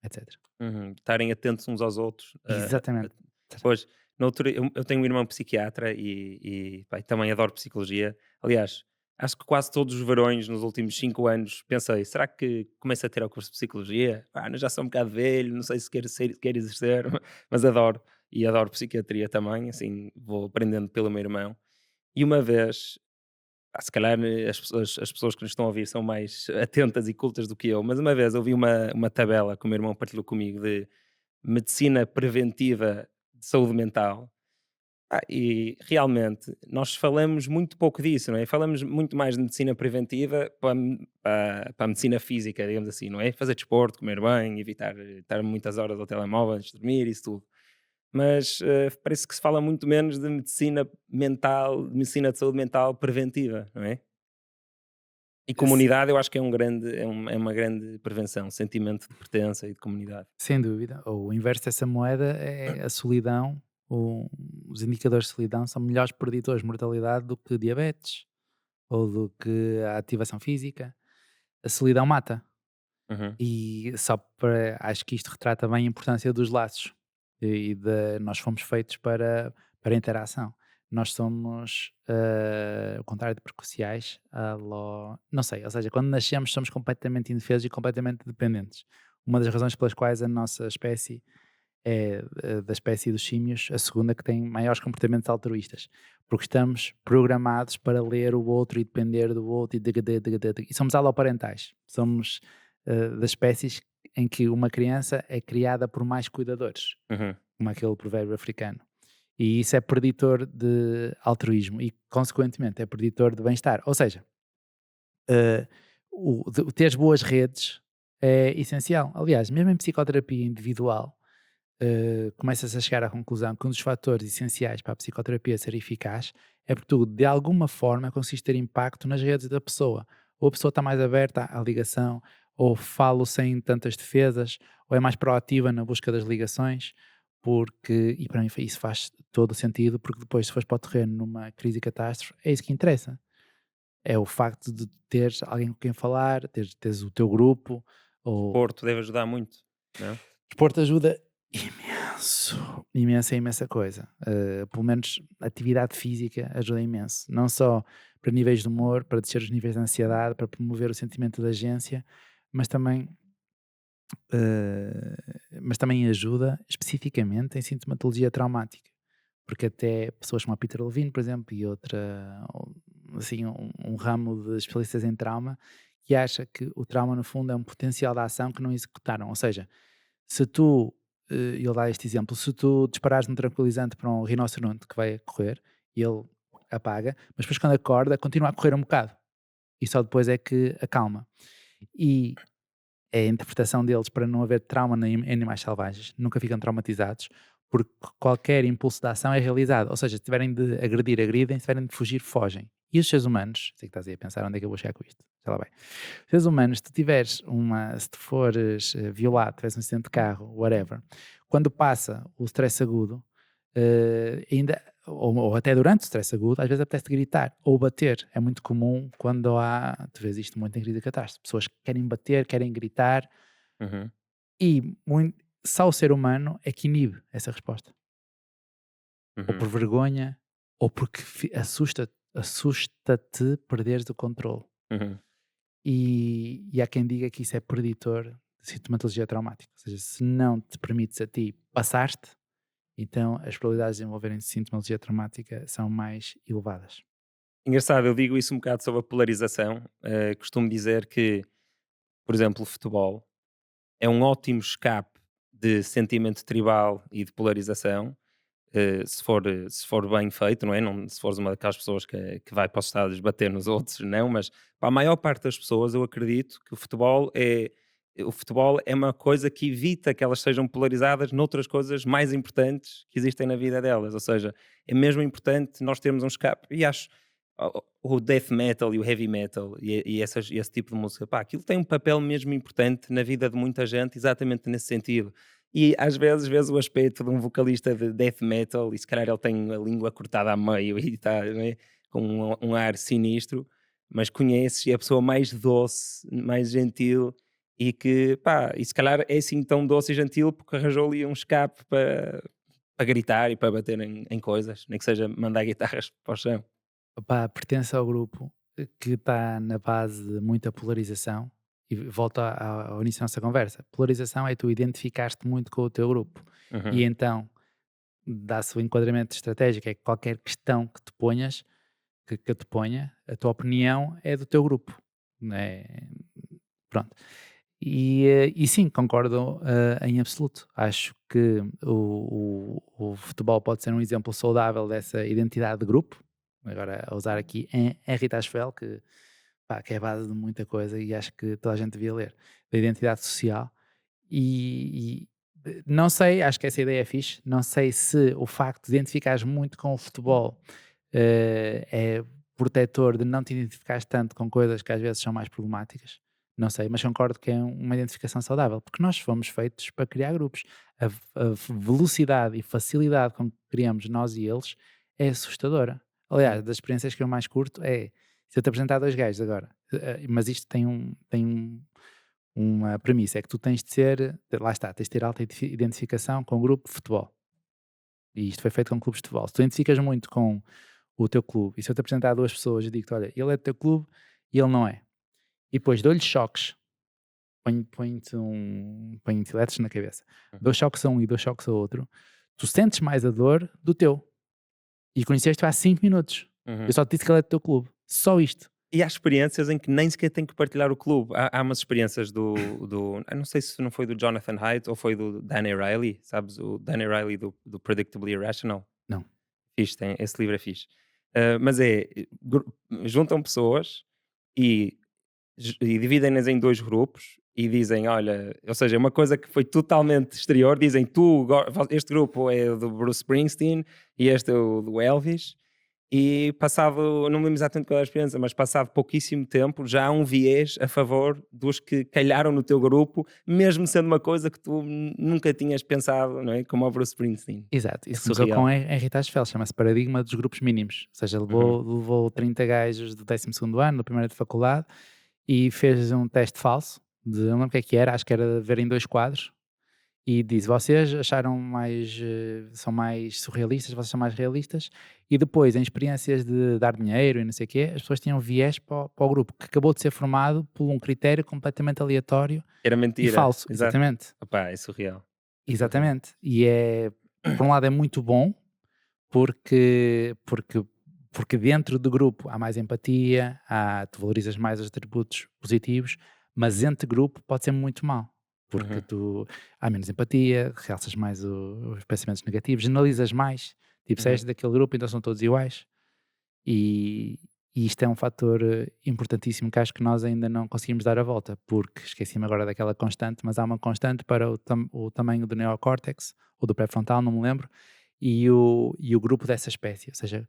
etc. uhum. Estarem atentos uns aos outros. Exatamente. Pois, eu tenho um irmão psiquiatra e, pá, e também adoro psicologia. Aliás, acho que quase todos os verões nos últimos 5 anos pensei: será que começo a ter o curso de psicologia? Já sou um bocado velho, não sei se quero exercer, mas adoro. E adoro psiquiatria também, assim, vou aprendendo pelo meu irmão. E uma vez, se calhar as pessoas que nos estão a ouvir são mais atentas e cultas do que eu, mas uma vez eu vi uma tabela que o meu irmão partilhou comigo de medicina preventiva de saúde mental. E realmente nós falamos muito pouco disso, não é? Falamos muito mais de medicina preventiva para a medicina física, digamos assim, não é? Fazer desporto, comer bem, evitar estar muitas horas ao telemóvel antes de dormir, isso tudo. Mas parece que se fala muito menos de medicina mental, de medicina de saúde mental preventiva, não é? E comunidade eu acho que é uma grande prevenção, sentimento de pertença e de comunidade. Sem dúvida. O inverso dessa moeda é a solidão. Os indicadores de solidão são melhores preditores de mortalidade do que diabetes ou do que a ativação física. A solidão mata. Uhum, E só para, acho que isto retrata bem a importância dos laços nós fomos feitos para a interação. Nós somos, ao contrário de precociais, não sei, ou seja, quando nascemos somos completamente indefesos e completamente dependentes. Uma das razões pelas quais a nossa espécie é, da espécie dos símios, a segunda que tem maiores comportamentos altruístas, porque estamos programados para ler o outro e depender do outro e somos aloparentais. Somos das espécies em que uma criança é criada por mais cuidadores, uhum, como aquele provérbio africano. E isso é preditor de altruísmo e, consequentemente, é preditor de bem-estar. Ou seja, eh, o teres boas redes é essencial. Aliás, mesmo em psicoterapia individual, começas a chegar à conclusão que um dos fatores essenciais para a psicoterapia ser eficaz é porque tu, de alguma forma, consegues ter impacto nas redes da pessoa. Ou a pessoa está mais aberta à ligação, ou falo sem tantas defesas, ou é mais proativa na busca das ligações, porque, e para mim isso faz todo o sentido, porque depois se fores para o terreno numa crise e catástrofe, é isso que interessa. É o facto de teres alguém com quem falar, teres o teu grupo, ou Desporto deve ajudar muito, não? desporto ajuda imenso, imensa, imensa coisa. Pelo menos a atividade física ajuda imenso. Não só para níveis de humor, para descer os níveis de ansiedade, para promover o sentimento de agência, mas também, mas também ajuda especificamente em sintomatologia traumática. Porque até pessoas como a Peter Levine, por exemplo, e outra, assim, um ramo de especialistas em trauma, que acha que o trauma, no fundo, é um potencial de ação que não executaram. Ou seja, se tu, ele dá este exemplo, se tu disparares um tranquilizante para um rinoceronte que vai correr, e ele apaga, mas depois quando acorda, continua a correr um bocado. E só depois é que acalma. E é a interpretação deles para não haver trauma em animais selvagens, nunca ficam traumatizados, porque qualquer impulso de ação é realizado. Ou seja, se tiverem de agredir, agridem, se tiverem de fugir, fogem. E os seres humanos, sei que estás aí a pensar onde é que eu vou chegar com isto, sei lá bem. Os seres humanos, se tu tiveres se tu fores violado, tiveres um acidente de carro, whatever, quando passa o stress agudo, ainda, ou até durante o stress agudo, às vezes apetece gritar ou bater. É muito comum quando tu vês isto muito em crise de catástrofe. Pessoas que querem bater, querem gritar, Uhum, e só o ser humano é que inibe essa resposta. Ou uhum, por vergonha, ou porque assusta-te perderes o controle. uhum. E há quem diga que isso é preditor de sintomatologia traumática. Ou seja, se não te permites a ti passar-te, então as probabilidades de desenvolverem sintomatologia traumática são mais elevadas. Engraçado, eu digo isso um bocado sobre a polarização. Costumo dizer que, por exemplo, o futebol é um ótimo escape de sentimento tribal e de polarização, se for bem feito, não é? Não, se fores uma daquelas pessoas que vai para os estádios bater nos outros, não, mas para a maior parte das pessoas eu acredito que o futebol é uma coisa que evita que elas sejam polarizadas noutras coisas mais importantes que existem na vida delas, ou seja, é mesmo importante nós termos um escape, e acho o death metal e o heavy metal esse tipo de música, pá, aquilo tem um papel mesmo importante na vida de muita gente, exatamente nesse sentido. E às vezes vês o aspecto de um vocalista de death metal e se calhar ele tem a língua cortada a meio e está, não é, com um ar sinistro, mas conheces e é a pessoa mais doce, mais gentil e que, pá, e se calhar é assim tão doce e gentil porque arranjou ali um escape para gritar e para bater em coisas, nem que seja mandar guitarras para o chão. Opá, pertence ao grupo que está na base de muita polarização, e volta ao início da nossa conversa. Polarização é tu identificaste muito com o teu grupo, e Uhum, então dá-se o enquadramento estratégico, é que qualquer questão que te ponhas, que eu te ponha, a tua opinião é do teu grupo, não é? Pronto. E sim, concordo em absoluto. Acho que o futebol pode ser um exemplo saudável dessa identidade de grupo. Agora, a usar aqui Henri Taschfeld, pá, que é a base de muita coisa e acho que toda a gente devia ler, da identidade social. E não sei, acho que essa ideia é fixe. Não sei se o facto de identificares muito com o futebol é protetor de não te identificares tanto com coisas que às vezes são mais problemáticas. Não sei, mas concordo que é uma identificação saudável, porque nós fomos feitos para criar grupos. A velocidade e facilidade com que criamos nós e eles é assustadora. Aliás, uhum. das experiências que eu mais curto é se eu te apresentar dois gajos agora, mas isto uma premissa, é que tu tens de ser, lá está, tens de ter alta identificação com o grupo de futebol. E isto foi feito com clubes de futebol. Se tu identificas muito com o teu clube, e se eu te apresentar duas pessoas e digo-te, olha, ele é do teu clube e ele não é. E depois dou-lhe choques, ponho-te eletros na cabeça, dou choques a um e dou choques ao outro, tu sentes mais a dor do teu. E conheceste-o há 5 minutos. Eu Uhum. só te disse que ele é do teu clube. Só isto. E há experiências em que nem sequer tem que partilhar o clube. Há umas experiências eu não sei se não foi do Jonathan Haidt ou foi do Danny Riley, sabes? O Danny Riley do Predictably Irrational. Não. Fixe, esse livro é fixe. Mas juntam pessoas e dividem-nas em dois grupos e dizem, olha, ou seja, uma coisa que foi totalmente exterior, dizem, este grupo é do Bruce Springsteen e este é o do Elvis, e passado, não me lembro exatamente qual é a experiência, mas passado pouquíssimo tempo, já há um viés a favor dos que calharam no teu grupo, mesmo sendo uma coisa que tu nunca tinhas pensado, não é? Como o Bruce Springsteen. Exato, É isso começou com surreal. Henri Tajfel, chama-se paradigma dos grupos mínimos, ou seja, Uhum. levou 30 gajos do 12º ano, do primeiro de faculdade, e fez um teste falso, não lembro o que era, acho que era ver em 2 quadros, e diz: "Vocês acharam mais, são mais surrealistas, vocês são mais realistas", e depois em experiências de dar dinheiro e não sei o quê, as pessoas tinham viés para o grupo, que acabou de ser formado por um critério completamente aleatório Era e mentira, falso. exato. Exatamente, Opá, é surreal. É surreal. exatamente. E por um lado é muito bom, porque dentro do grupo há mais empatia, tu valorizas mais os atributos positivos, mas entre grupo pode ser muito mal, porque Uhum, há menos empatia, realças mais os pensamentos negativos, generalizas mais, tipo, se és uhum. daquele grupo então são todos iguais, e, e isto é um fator importantíssimo que acho que nós ainda não conseguimos dar a volta, porque esqueci-me agora daquela constante, mas há uma constante para o tamanho do neocórtex, ou do pré-frontal, não me lembro, e o grupo dessa espécie, ou seja,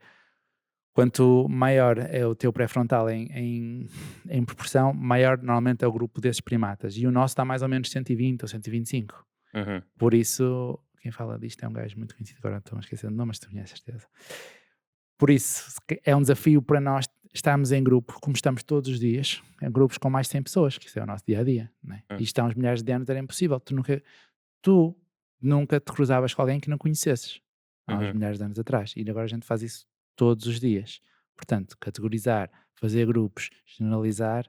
quanto maior é o teu pré-frontal em proporção, maior normalmente é o grupo desses primatas. E o nosso está mais ou menos 120 ou 125. Uhum. Por isso, quem fala disto é um gajo muito conhecido, agora estou a esquecer do nome, mas tu conheces, certeza. Por isso, é um desafio para nós estarmos em grupo, como estamos todos os dias, em grupos com mais de 100 pessoas, que isso é o nosso dia a dia. Né? Hum. Isto há uns milhares de anos era impossível. Tu nunca te cruzavas com alguém que não conhecesses há uns Uhum. milhares de anos atrás, e agora a gente faz isso todos os dias. Portanto, categorizar, fazer grupos, generalizar,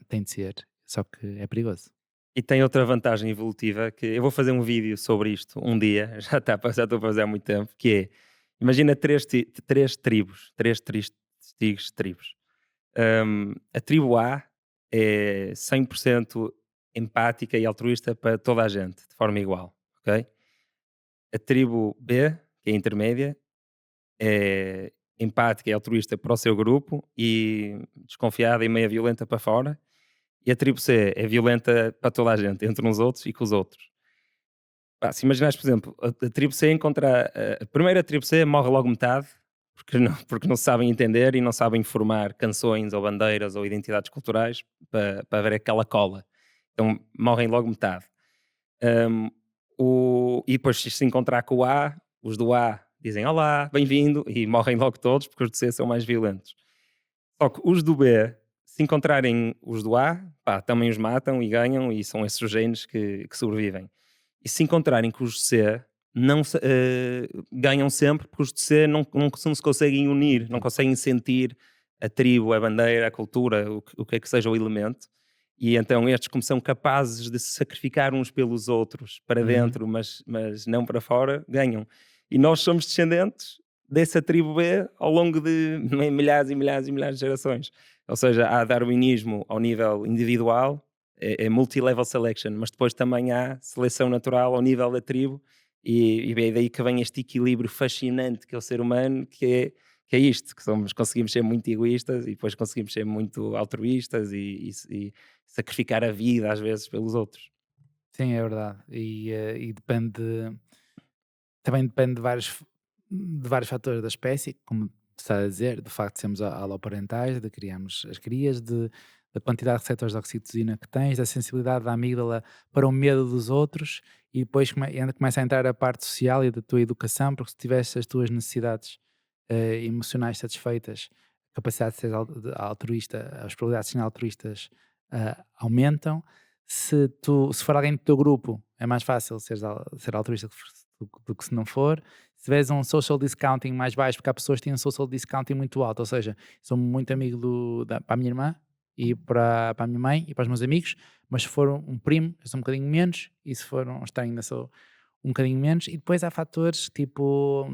tem de ser, só que é perigoso. E tem outra vantagem evolutiva que eu vou fazer um vídeo sobre isto um dia, já estou a fazer há muito tempo, que é, imagina três tribos, tribos. A tribo A é 100% empática e altruísta para toda a gente, de forma igual, ok? A tribo B, que é intermédia, é empática e altruísta para o seu grupo e desconfiada e meia violenta para fora. E a tribo C é violenta para toda a gente, entre uns outros e com os outros. Pá, se imaginares, por exemplo, a tribo C encontra. A primeira tribo C morre logo metade, porque não sabem entender e não sabem formar canções ou bandeiras ou identidades culturais para haver aquela cola. Então morrem logo metade. Um, e depois, se encontrar com o A, os do A dizem olá, bem-vindo, e morrem logo todos, porque os do C são mais violentos. Só que os do B, se encontrarem os do A, pá, também os matam e ganham, e são esses os genes que sobrevivem. E se encontrarem com os de C, não ganham sempre, porque os de C não se conseguem unir, não conseguem sentir a tribo, a bandeira, a cultura, o que é que seja o elemento. E então estes, como são capazes de se sacrificar uns pelos outros para Uhum. dentro, mas não para fora, ganham. E nós somos descendentes dessa tribo B ao longo de milhares e milhares e milhares de gerações. Ou seja, há darwinismo ao nível individual, é multi-level selection, mas depois também há seleção natural ao nível da tribo, e é daí que vem este equilíbrio fascinante que é o ser humano, que é isto, que conseguimos ser muito egoístas e depois conseguimos ser muito altruístas e sacrificar a vida às vezes pelos outros. Sim, é verdade. E também depende de vários fatores da espécie, como tu estás a dizer, do facto de sermos aloparentais, de criarmos as crias, da quantidade de receptores de oxitocina que tens, da sensibilidade da amígdala para o medo dos outros, e depois ainda começa a entrar a parte social e da tua educação, porque se tivesse as tuas necessidades emocionais satisfeitas, a capacidade de ser altruísta, as probabilidades de serem altruístas aumentam. Se for alguém do teu grupo, é mais fácil ser altruísta do que se não for. Se tiveres um social discounting mais baixo, porque há pessoas que têm um social discounting muito alto, ou seja, sou muito amigo para a minha irmã e para a minha mãe e para os meus amigos, mas se for um primo, eu sou um bocadinho menos, e se for um estranho, ainda sou um bocadinho menos. E depois há fatores tipo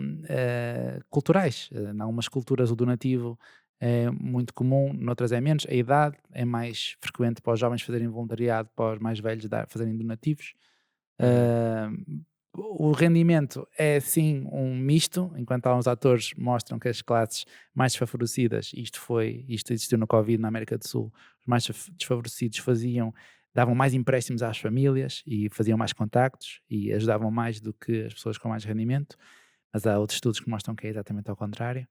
culturais. Em algumas culturas o donativo é muito comum, noutras é menos. A idade é mais frequente para os jovens fazerem voluntariado, para os mais velhos fazerem donativos. Uhum. Ah, o rendimento é sim um misto, enquanto alguns atores mostram que as classes mais desfavorecidas, isto existiu no Covid na América do Sul, os mais desfavorecidos faziam davam mais empréstimos às famílias e faziam mais contactos e ajudavam mais do que as pessoas com mais rendimento, mas há outros estudos que mostram que é exatamente ao contrário.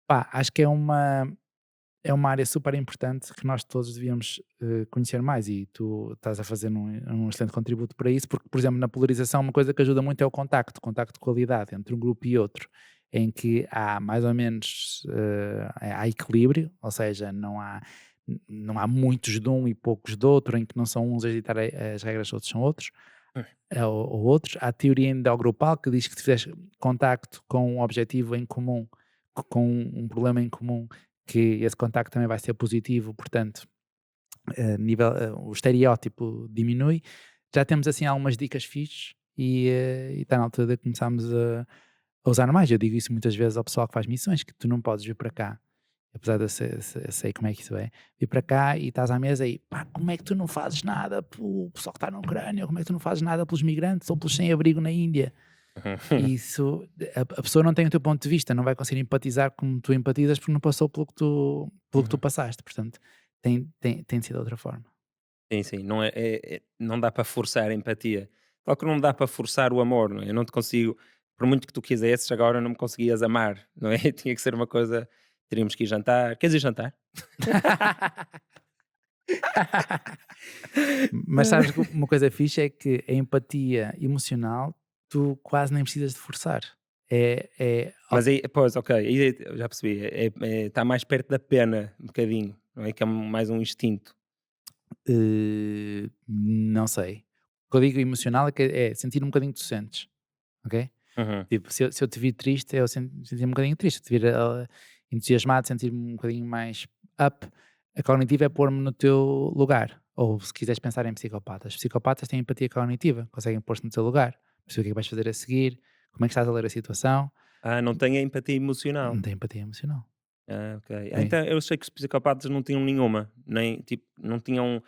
Pá, acho que é uma área super importante que nós todos devíamos conhecer mais e tu estás a fazer um excelente contributo para isso, porque, por exemplo, na polarização, uma coisa que ajuda muito é o contacto de qualidade entre um grupo e outro, em que há mais ou menos há equilíbrio, ou seja, não há muitos de um e poucos do outro, em que não são uns a ditar as regras, outros são outros, ou outros. Há a teoria endogrupal que diz que se fizeres contacto com um objetivo em comum, com um problema em comum, que esse contacto também vai ser positivo, portanto, o estereótipo diminui. Já temos assim algumas dicas fixes e está na altura de começarmos a usar mais. Eu digo isso muitas vezes ao pessoal que faz missões, que tu não podes vir para cá, apesar de eu sei como é que isso é, vir para cá e estás à mesa e pá, como é que tu não fazes nada pelo pessoal que está na Ucrânia, como é que tu não fazes nada pelos migrantes ou pelos sem-abrigo na Índia? E isso, a pessoa não tem o teu ponto de vista, não vai conseguir empatizar como tu empatizas porque não passou pelo que tu Uhum. passaste, portanto, tem de ser de outra forma. Sim, sim, não dá para forçar a empatia. Claro que não dá para forçar o amor, não é? Eu não te consigo, por muito que tu quisesses, agora não me conseguias amar, não é? Tinha que ser uma coisa, teríamos que ir jantar. Queres ir jantar? Mas sabes que uma coisa fixe é que a empatia emocional tu quase nem precisas de forçar. É Mas aí, pois, ok, aí eu já percebi, está mais perto da pena, um bocadinho, não é? Que é mais um instinto. não sei. O que eu digo emocional é que é sentir um bocadinho que tu sentes, ok? Uhum, Tipo, se eu te vir triste, eu sentir-me um bocadinho triste. Se te vir entusiasmado, sentir-me um bocadinho mais up. A cognitiva é pôr-me no teu lugar. Ou se quiseres pensar em psicopatas. Psicopatas têm empatia cognitiva, conseguem pôr-te no teu lugar, perceber o que é que vais fazer a seguir, como é que estás a ler a situação. ah, não tem a empatia emocional. Não tem empatia emocional. Ah, ok. Ah, Tem. então eu sei que os psicopatas não tinham nenhuma, nem tipo, não tinham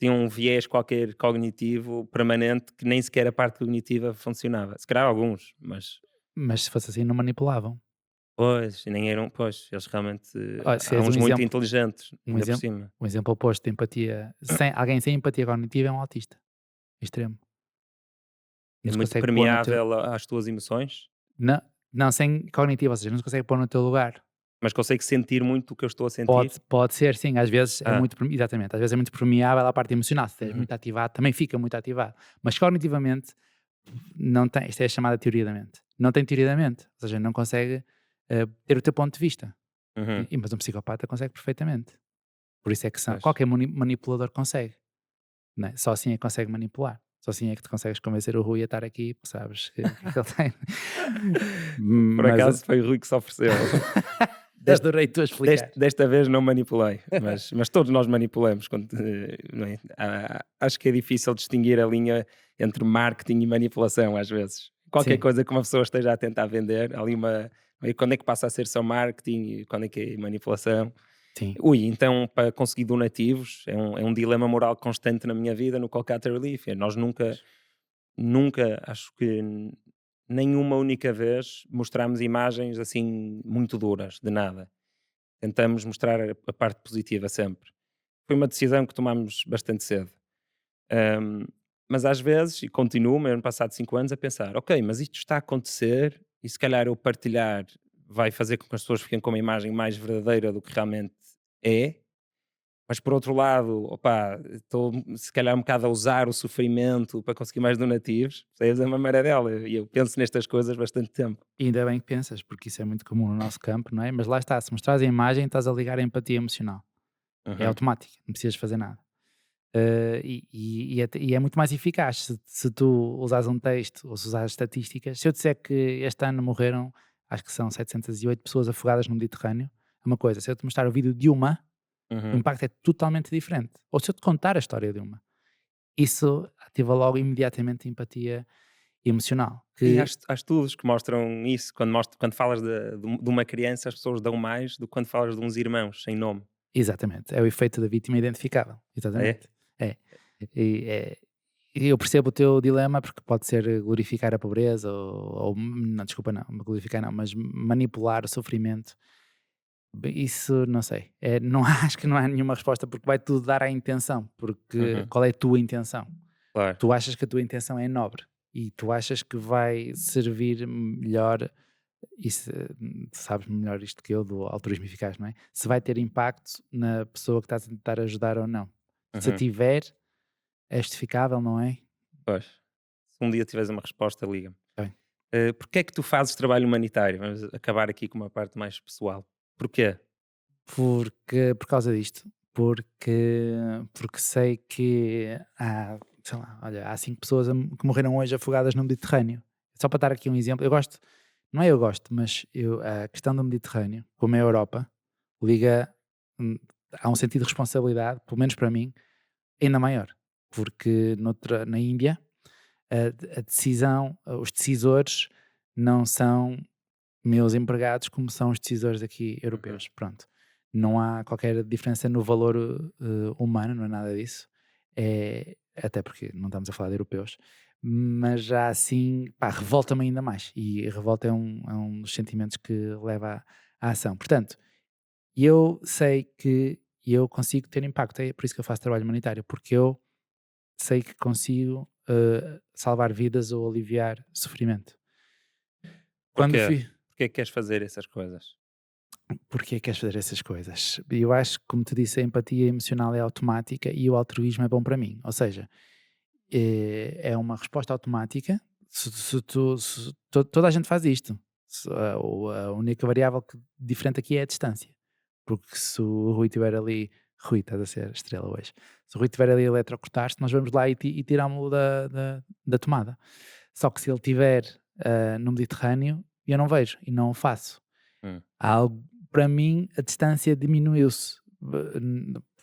um viés qualquer cognitivo permanente que nem sequer a parte cognitiva funcionava. Se calhar alguns, mas Mas se fosse assim, não manipulavam. pois, nem eram, pois, eles realmente Olha, se há és uns muito inteligentes, um ainda por exemplo, cima. um exemplo oposto de empatia, alguém sem empatia cognitiva é um autista, extremo. Não É se muito consegue pôr no teu. permeável às tuas emoções, Não, não, sem cognitiva, ou seja, não se consegue pôr no teu lugar. mas consegue sentir muito o que eu estou a sentir. Pode ser, sim, às vezes é Ah, muito, exatamente, às vezes é muito permeável à parte emocional, se estiveres uhum, muito ativado, também fica muito ativado, mas cognitivamente não tem, isto é a chamada teoria da mente, não tem teoria da mente, ou seja, não consegue ter o teu ponto de vista, uhum, mas um psicopata consegue perfeitamente, por isso é que pois. qualquer manipulador consegue, não é? Só assim é que consegue manipular, só assim é que te consegues convencer o Rui a estar aqui, porque sabes que ele tem, Por mas acaso foi o Rui que se ofereceu. Des adorei tu a explicar. desta vez não manipulei, mas todos nós manipulamos quando, não é? Acho que é difícil distinguir a linha entre marketing e manipulação às vezes. Qualquer Sim, coisa que uma pessoa esteja a tentar vender, há ali uma quando é que passa a ser só marketing e quando é que é manipulação. sim, Ui, então para conseguir donativos é um dilema moral constante na minha vida no Kolkata Relief, nós nunca, acho que nenhuma única vez mostramos imagens assim muito duras, de nada. Tentamos mostrar a parte positiva sempre. Foi uma decisão que tomámos bastante cedo. Ahm, mas às vezes, e continuo, mesmo passado 5 anos, a pensar: ok, mas isto está a acontecer e se calhar eu partilhar vai fazer com que as pessoas fiquem com uma imagem mais verdadeira do que realmente é. Mas por outro lado, opá, estou se calhar um bocado a usar o sofrimento para conseguir mais donativos, percebes? É uma amarela. E eu penso nestas coisas bastante tempo. e ainda bem que pensas, porque isso é muito comum no nosso campo, não é? Mas lá está, se mostrares a imagem, estás a ligar a empatia emocional. É Uhum, automático, não precisas fazer nada. E é muito mais eficaz se tu usares um texto ou se usares estatísticas. Se eu disser que este ano morreram, acho que são 708 pessoas afogadas no Mediterrâneo, é uma coisa. Se eu te mostrar o vídeo de uma, o uhum. impacto é totalmente diferente. Ou se eu te contar a história de uma, isso ativa logo imediatamente a empatia emocional. E há estudos que mostram isso, quando falas de uma criança, as pessoas dão mais do que quando falas de uns irmãos sem nome. Exatamente, é o efeito da vítima identificável, Ah, é? exatamente. É. É, e eu percebo o teu dilema, porque pode ser glorificar a pobreza ou não, desculpa não, glorificar não, mas manipular o sofrimento Bem, isso não sei. Não acho que não há nenhuma resposta, porque vai tudo dar à intenção. Porque Uhum, qual é a tua intenção? claro. Tu achas que a tua intenção é nobre e tu achas que vai servir melhor, e sabes melhor isto que eu do altruísmo eficaz, não é? Se vai ter impacto na pessoa que estás a tentar ajudar ou não. Se Uhum, tiver, é justificável, não é? pois. Se um dia tiveres uma resposta, liga-me. Bem, Porquê é que tu fazes trabalho humanitário? Vamos acabar aqui com uma parte mais pessoal. Porquê? porque, por causa disto, porque, porque sei que há, sei lá, olha, há 5 pessoas que morreram hoje afogadas no Mediterrâneo. Só para dar aqui um exemplo, eu gosto, não é eu gosto, mas a questão do Mediterrâneo, como é a Europa, liga, hum, há um sentido de responsabilidade, pelo menos para mim, ainda maior. Porque na Índia, a decisão, os decisores não são meus empregados como são os decisores aqui Uhum, europeus. Pronto. Não há qualquer diferença no valor humano, não é nada disso. Até porque não estamos a falar de europeus. Mas já assim, pá, revolta-me ainda mais. E a revolta é um dos sentimentos que leva à ação. Portanto, eu sei que eu consigo ter impacto. É por isso que eu faço trabalho humanitário. Porque eu sei que consigo salvar vidas ou aliviar sofrimento. Quando porquê? fui, Porquê é que queres fazer essas coisas? Porque queres fazer essas coisas? Eu acho que, como te disse, a empatia emocional é automática e o altruísmo é bom para mim. Ou seja, é uma resposta automática. Toda a gente faz isto. A única variável diferente aqui é a distância. Porque se o Rui estiver ali, Rui, estás a ser estrela hoje. Se o Rui estiver ali a eletrocutar-se, nós vamos lá e tirámo-lo da tomada. Só que se ele estiver no Mediterrâneo, eu não vejo e não o faço. Hum, Há algo, para mim, a distância diminuiu-se,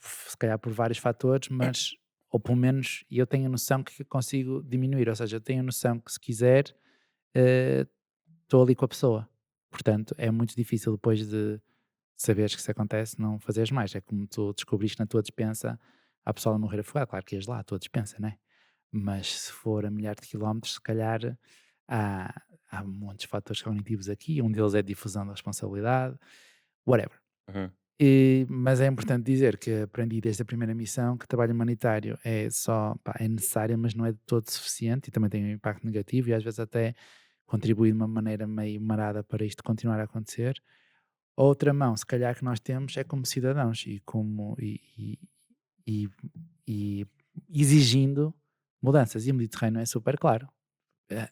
se calhar por vários fatores, mas, ou pelo menos, eu tenho a noção que consigo diminuir, ou seja, eu tenho a noção que se quiser, eh, estou ali com a pessoa. Portanto, é muito difícil depois de saberes que isso acontece, não fazeres mais. É como tu descobriste na tua despensa a pessoa a morrer afogada. Claro que ias lá, a tua despensa, né? Mas se for a milhares de quilómetros, se calhar há muitos fatores cognitivos aqui. Um deles é a difusão da responsabilidade, whatever. uhum, Mas é importante dizer que aprendi desde a primeira missão que trabalho humanitário é só, pá, é necessário, mas não é de todo suficiente e também tem um impacto negativo e às vezes até contribui de uma maneira meio marada para isto continuar a acontecer. A outra mão, se calhar, que nós temos é como cidadãos e como e, e exigindo mudanças. E o Mediterrâneo é super claro. Eh,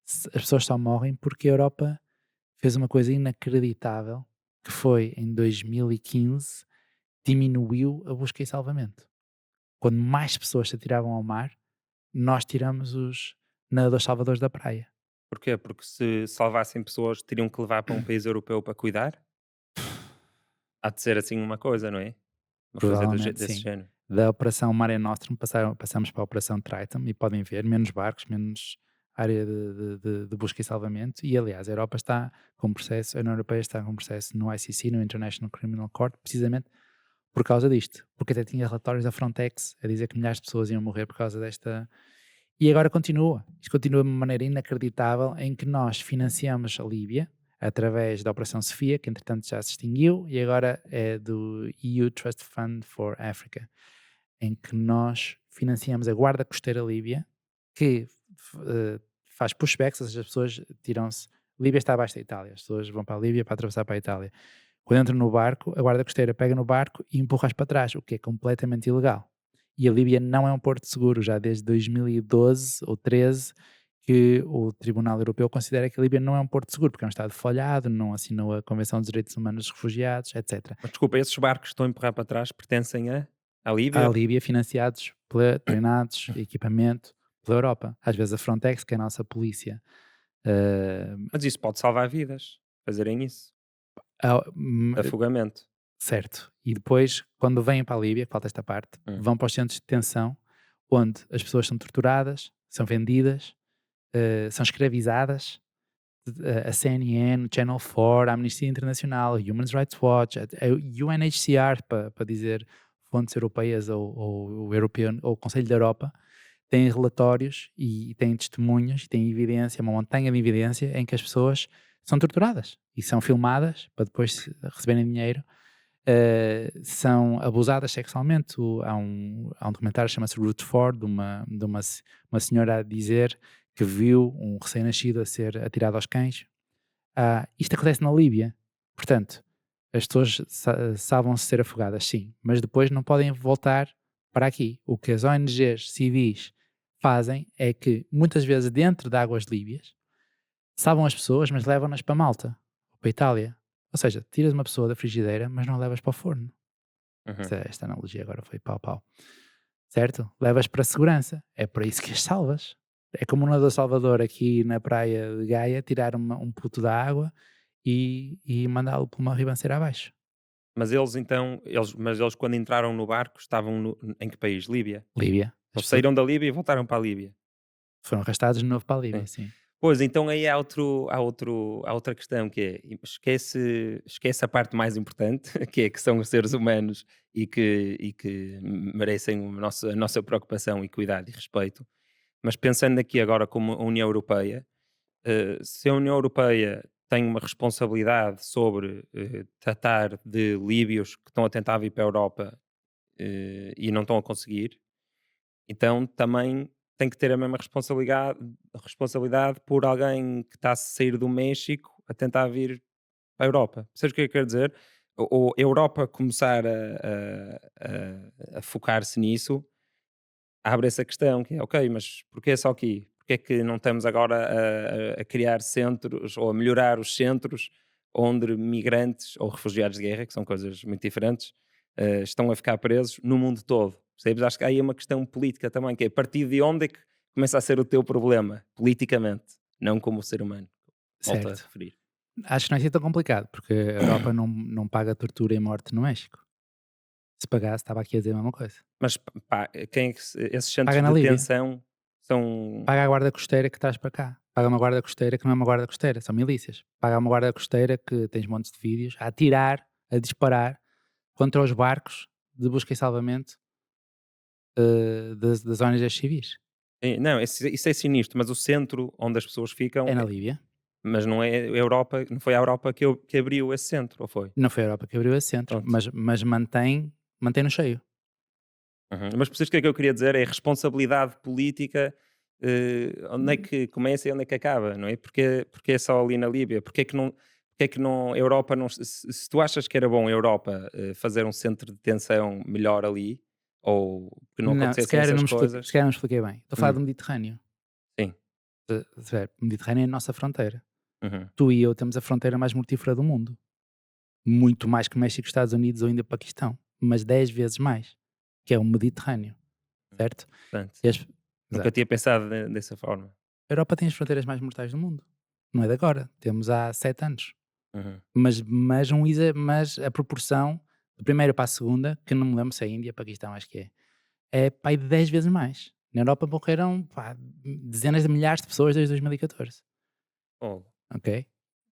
As pessoas só morrem porque a Europa fez uma coisa inacreditável, que foi em 2015 diminuiu a busca e salvamento. Quando mais pessoas se atiravam ao mar, nós tiramos os nadadores salvadores da praia. porquê? Porque se salvassem pessoas, teriam que levar para um país europeu para cuidar? Há de ser assim uma coisa, não é? Uma coisa Provavelmente desse sim. género. Da Operação Mare Nostrum passamos para a Operação Triton e podem ver menos barcos, menos área de busca e salvamento. E aliás, a Europa está com processo, a União Europeia está com processo no ICC, no International Criminal Court, precisamente por causa disto. Porque até tinha relatórios da Frontex a dizer que milhares de pessoas iam morrer por causa desta. E agora continua. Isto continua de uma maneira inacreditável em que nós financiamos a Líbia através da Operação Sofia, que entretanto já se extinguiu, e agora é do EU Trust Fund for Africa, em que nós financiamos a Guarda Costeira Líbia, que faz pushbacks, ou seja, as pessoas tiram-se. Líbia está abaixo da Itália, as pessoas vão para a Líbia para atravessar para a Itália. Quando entram no barco, a Guarda Costeira pega no barco e empurra-as para trás, o que é completamente ilegal. E a Líbia não é um porto seguro, já desde 2012 ou 13 que o Tribunal Europeu considera que a Líbia não é um porto seguro, porque é um Estado folhado, não assinou a Convenção dos Direitos Humanos dos Refugiados, etc. Mas desculpa, esses barcos que estão a empurrar para trás pertencem à À Líbia? Líbia financiados, treinados, equipamento pela Europa. Às vezes a Frontex, que é a nossa polícia. eh, Mas isso pode salvar vidas, fazerem isso, ao- de afogamento. certo. E depois, quando vêm para a Líbia, falta esta parte, Hum. vão para os centros de detenção, onde as pessoas são torturadas, são vendidas, são escravizadas. A CNN, o Channel 4, a Amnistia Internacional, a Human Rights Watch, a UNHCR, para dizer fontes europeias ou o europeu, ou o Conselho da Europa, têm relatórios e têm testemunhas, têm evidência, uma montanha de evidência em que as pessoas são torturadas e são filmadas para depois receberem dinheiro. São abusadas sexualmente. Há um documentário que chama-se Root 4, uma senhora a dizer que viu um recém-nascido a ser atirado aos cães. Isto acontece na Líbia. Portanto, as pessoas salvam-se de ser afogadas, sim, mas depois não podem voltar para aqui. O que as ONGs civis fazem é que, muitas vezes, dentro de águas líbias, salvam as pessoas, mas levam-nas para Malta, ou para a Itália. Ou seja, tiras uma pessoa da frigideira, mas não a levas para o forno. Uhum. Esta analogia agora foi pau. Certo? Levas para a segurança. É para isso que as salvas. É como o nadador Salvador aqui na praia de Gaia, tirar um puto da água e mandá-lo por uma ribanceira abaixo. Mas eles então, eles quando entraram no barco estavam em que país? Líbia? Líbia. As Eles pessoas saíram da Líbia e voltaram para a Líbia? foram arrastados de novo para a Líbia, Sim. sim. Pois, então aí há outra questão que é, esquece a parte mais importante, que é que são os seres humanos e que merecem a nossa preocupação e cuidado e respeito. Mas pensando aqui agora como a União Europeia, se a União Europeia tem uma responsabilidade sobre tratar de líbios que estão a tentar vir para a Europa e não estão a conseguir, então também tem que ter a mesma responsabilidade por alguém que está a sair do México a tentar vir para a Europa. Sabes o que eu quero dizer? Ou a Europa começar a focar-se nisso, abre essa questão que é, ok, mas porquê só aqui? Porquê é que não estamos agora a criar centros ou a melhorar os centros onde migrantes ou refugiados de guerra, que são coisas muito diferentes, estão a ficar presos no mundo todo? Percebes? Acho que há aí uma questão política também, que é a partir de onde é que começa a ser o teu problema, politicamente, não como ser humano. Volto a Certo. referir. Acho que não é assim tão complicado, porque a Europa não paga tortura e morte no México. Se pagasse, estava aqui a dizer a mesma coisa. Mas pá, quem é que esses centros Paga de na Líbia. detenção são. Paga a guarda costeira que traz para cá. Paga uma guarda costeira que não é uma guarda costeira, são milícias. Paga uma guarda costeira que tens montes de vídeos a atirar, a disparar contra os barcos de busca e salvamento das ONGs civis. Não, isso é sinistro, mas o centro onde as pessoas ficam, É na Líbia. mas não é a Europa, não foi a Europa que abriu esse centro, ou foi? Não foi a Europa que abriu esse centro, Pronto. mas mantém no cheio. Uhum. Mas percebes o que é que eu queria dizer? É a responsabilidade política, onde é Hum, que começa e onde é que acaba, não é? Porque é só ali na Líbia? Porque é que não, a Europa não, se tu achas que era bom a Europa fazer um centro de detenção melhor ali, ou que não Não, se acontecessem calhar eu essas não me expliquei, se coisas, calhar não me expliquei bem. Estou a falar hum, do Mediterrâneo. sim, O Mediterrâneo é a nossa fronteira. uhum, Tu e eu temos a fronteira mais mortífera do mundo. Muito mais que México, Estados Unidos ou ainda Paquistão. Mas 10 vezes mais. Que é o Mediterrâneo, certo? portanto, E as- nunca Exato. tinha pensado dessa forma. A Europa tem as fronteiras mais mortais do mundo. Não é de agora. Temos há 7 anos. Uhum. Mas a proporção da primeira para a segunda, que eu não me lembro se é Índia, Paquistão, acho que é pá, de 10 vezes mais. Na Europa morreram pá, dezenas de milhares de pessoas desde 2014. Oh, Ok?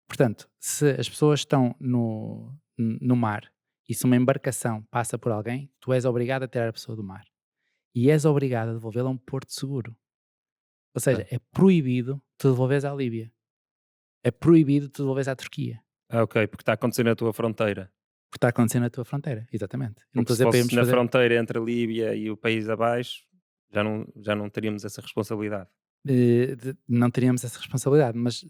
Portanto, se as pessoas estão no mar e se uma embarcação passa por alguém, tu és obrigado a tirar a pessoa do mar. E és obrigado a devolvê-la a um porto seguro. Ou seja, ok. é proibido tu devolveres à Líbia. É proibido tu devolveres à Turquia. Ok, porque está acontecendo na tua fronteira. Porque está acontecendo na tua fronteira. Exatamente. Eu não Porque estou a se dizer para irmos fosse na fazer. fronteira entre a Líbia e o país abaixo, já não teríamos essa responsabilidade. Não teríamos essa responsabilidade, mas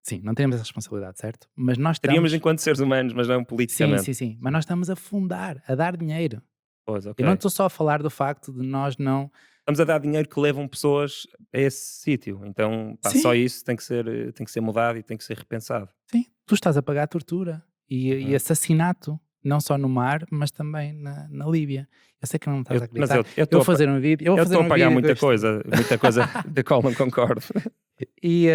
sim, não teríamos essa responsabilidade, certo? Mas nós Teríamos estamos. enquanto seres humanos, mas não Sim, politicamente. sim, sim. Mas nós estamos a fundar, a dar dinheiro. Pois, ok. Eu não estou só a falar do facto de nós não. Estamos a dar dinheiro que levam pessoas a esse sítio. Então, pá, só Sim, isso tem que ser mudado e tem que ser repensado. sim. Tu estás a pagar tortura e Uhum. assassinato, não só no mar, mas também na Líbia. Eu sei que não me estás a Mas acreditar. Eu vou fazer um vídeo, eu estou a pagar com este. muita coisa da qual não concordo. E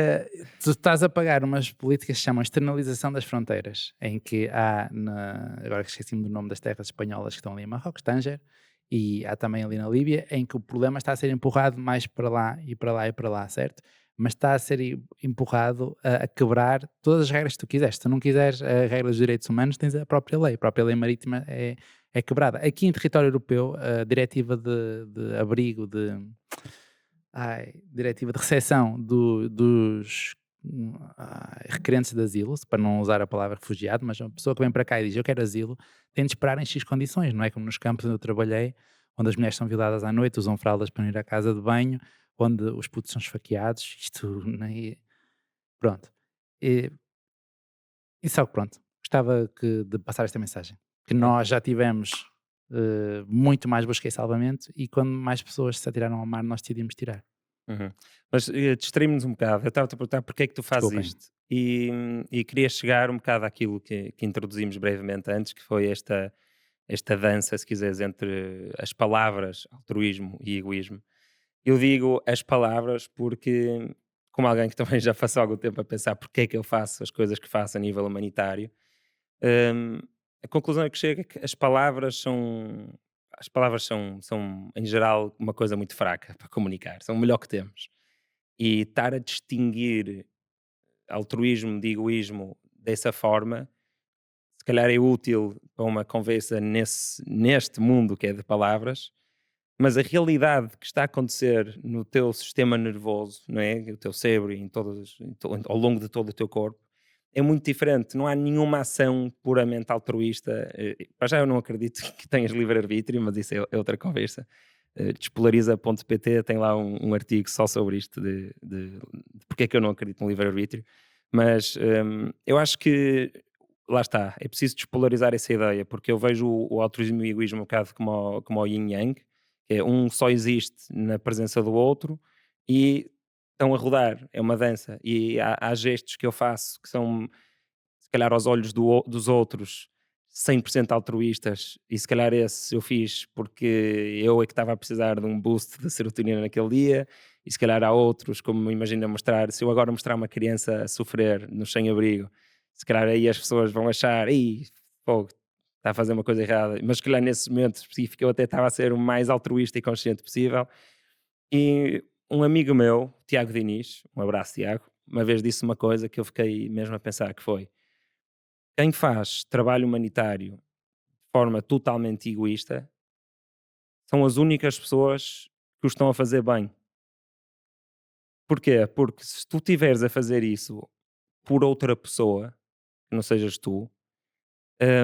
tu estás a pagar umas políticas que se chamam externalização das fronteiras, em que agora que esqueci-me do nome das terras espanholas que estão ali em Marrocos, Tanger, e há também ali na Líbia, em que o problema está a ser empurrado mais para lá e para lá e para lá, certo? Mas está a ser empurrado a quebrar todas as regras que tu quiseres. Se tu não quiseres a regra dos direitos humanos, tens a própria lei marítima é quebrada. Aqui em território europeu, a diretiva de abrigo, diretiva de recepção dos requerentes de asilo, para não usar a palavra refugiado, mas uma pessoa que vem para cá e diz eu quero asilo, tem de esperar em X condições, não é como nos campos onde eu trabalhei, onde as mulheres são violadas à noite, usam fraldas para não ir à casa de banho, onde os putos são esfaqueados, isto, né, pronto. E, e só que pronto, gostava de passar esta mensagem, que nós já tivemos muito mais busca e salvamento e quando mais pessoas se atiraram ao mar nós decidimos tirar. Uhum. Mas distraímos um bocado. Eu estava-te a perguntar porque é que tu fazes Desculpem. isto e queria chegar um bocado àquilo que introduzimos brevemente antes, que foi esta dança, se quiseres, entre as palavras altruísmo e egoísmo. Eu digo as palavras porque, como alguém que também já passou algum tempo a pensar porque é que eu faço as coisas que faço a nível humanitário, hum, a conclusão é que chega é que as palavras são, em geral, uma coisa muito fraca para comunicar, são o melhor que temos. E estar a distinguir altruísmo de egoísmo dessa forma, se calhar é útil para uma conversa neste mundo que é de palavras, mas a realidade que está a acontecer no teu sistema nervoso, não é? O teu cérebro e ao longo de todo o teu corpo, é muito diferente. Não há nenhuma ação puramente altruísta. Para já eu não acredito que tenhas livre-arbítrio, mas isso é outra conversa. Despolariza.pt tem lá um artigo só sobre isto de porque é que eu não acredito no livre-arbítrio. Mas eu acho que lá está, é preciso despolarizar essa ideia, porque eu vejo o altruísmo e o egoísmo um bocado como o yin-yang, que é um só existe na presença do outro e estão a rodar, é uma dança. E há gestos que eu faço que são, se calhar, aos olhos dos outros, 100% altruístas, e se calhar esse eu fiz porque eu é que estava a precisar de um boost de serotonina naquele dia, e se calhar há outros, como imagina mostrar, se eu agora mostrar uma criança a sofrer no sem-abrigo, se calhar aí as pessoas vão achar, "Ih, fogo, está a fazer uma coisa errada", mas se calhar nesse momento específico eu até estava a ser o mais altruísta e consciente possível. E um amigo meu, Tiago Diniz, um abraço Tiago, uma vez disse uma coisa que eu fiquei mesmo a pensar que foi: quem faz trabalho humanitário de forma totalmente egoísta são as únicas pessoas que o estão a fazer bem. Porquê? Porque se tu estiveres a fazer isso por outra pessoa, que não sejas tu,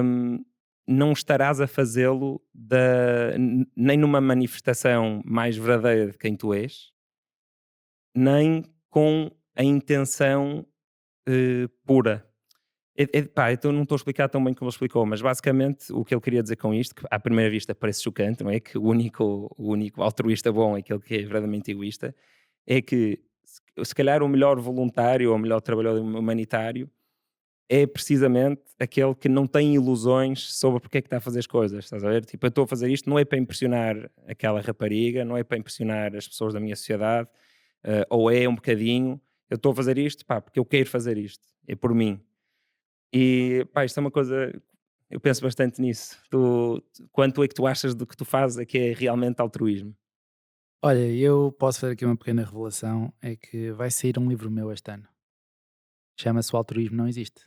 hum, não estarás a fazê-lo nem numa manifestação mais verdadeira de quem tu és, nem com a intenção pura. Pá, então não estou a explicar tão bem como ele explicou, mas basicamente o que ele queria dizer com isto, que à primeira vista parece chocante, não é? Que o único altruísta bom é aquele que é verdadeiramente egoísta, é que se calhar o melhor voluntário ou o melhor trabalhador humanitário é precisamente aquele que não tem ilusões sobre porque é que está a fazer as coisas, estás a ver? Tipo, eu estou a fazer isto não é para impressionar aquela rapariga, não é para impressionar as pessoas da minha sociedade, ou é um bocadinho, eu estou a fazer isto, pá, porque eu quero fazer isto, é por mim. E pá, isto é uma coisa, eu penso bastante nisso. Quanto é que tu achas do que tu fazes é que é realmente altruísmo? Olha, eu posso fazer aqui uma pequena revelação, é que vai sair um livro meu este ano, chama-se O Altruísmo Não Existe.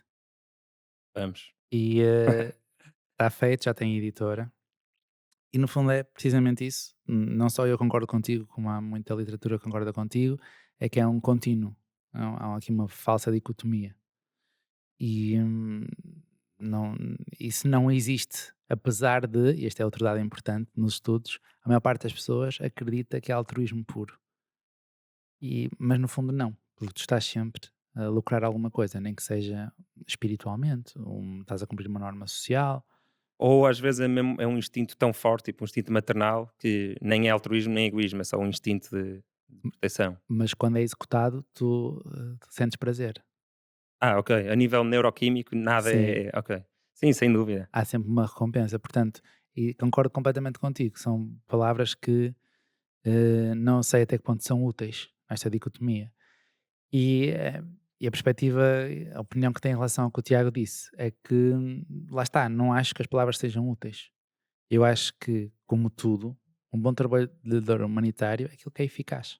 Vamos. E está feito, já tem editora. E no fundo é precisamente isso. Não só eu concordo contigo, como há muita literatura que concorda contigo, é que é um contínuo. Há aqui uma falsa dicotomia. E não, isso não existe. Apesar de, e este é outro dado importante nos estudos, a maior parte das pessoas acredita que é altruísmo puro. Mas no fundo não, porque tu estás sempre a lucrar alguma coisa, nem que seja espiritualmente, estás a cumprir uma norma social. Ou às vezes é um instinto tão forte, tipo um instinto maternal, que nem é altruísmo nem é egoísmo, é só um instinto de proteção. Mas quando é executado, tu sentes prazer. Ah, ok. A nível neuroquímico, nada Sim, ok. Sim, sem dúvida. há sempre uma recompensa. Portanto, e concordo completamente contigo, são palavras que não sei até que ponto são úteis, esta dicotomia. E, e a perspectiva, a opinião que tem em relação ao que o Tiago disse, é que lá está, não acho que as palavras sejam úteis. Eu acho que, como tudo, um bom trabalhador humanitário é aquilo que é eficaz,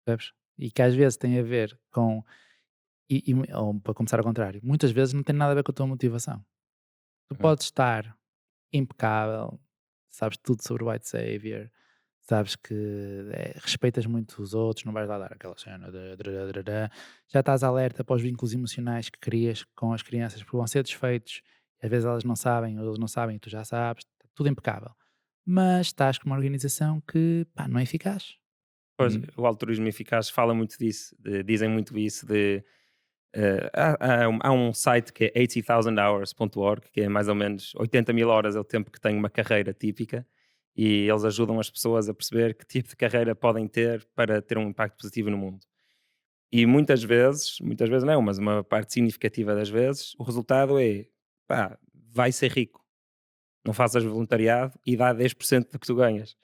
percebes? E que às vezes tem a ver com, ou para começar ao contrário, muitas vezes não tem nada a ver com a tua motivação. Tu Uhum. podes estar impecável, sabes tudo sobre o White Savior, sabes que respeitas muito os outros, não vais lá dar aquela cena de drararara, já estás alerta para os vínculos emocionais que crias com as crianças, porque vão ser desfeitos, e às vezes elas não sabem, ou eles não sabem, e tu já sabes, está tudo impecável. Mas estás com uma organização que, pá, não é eficaz. Pois, Hum, o altruísmo eficaz fala muito disso, dizem muito isso de há um site que é 80,000hours.org, que é mais ou menos 80.000 horas é o tempo que tem uma carreira típica, e eles ajudam as pessoas a perceber que tipo de carreira podem ter para ter um impacto positivo no mundo. E muitas vezes não, mas uma parte significativa das vezes, o resultado é, pá, vai ser rico. Não faças voluntariado e dá 10% do que tu ganhas.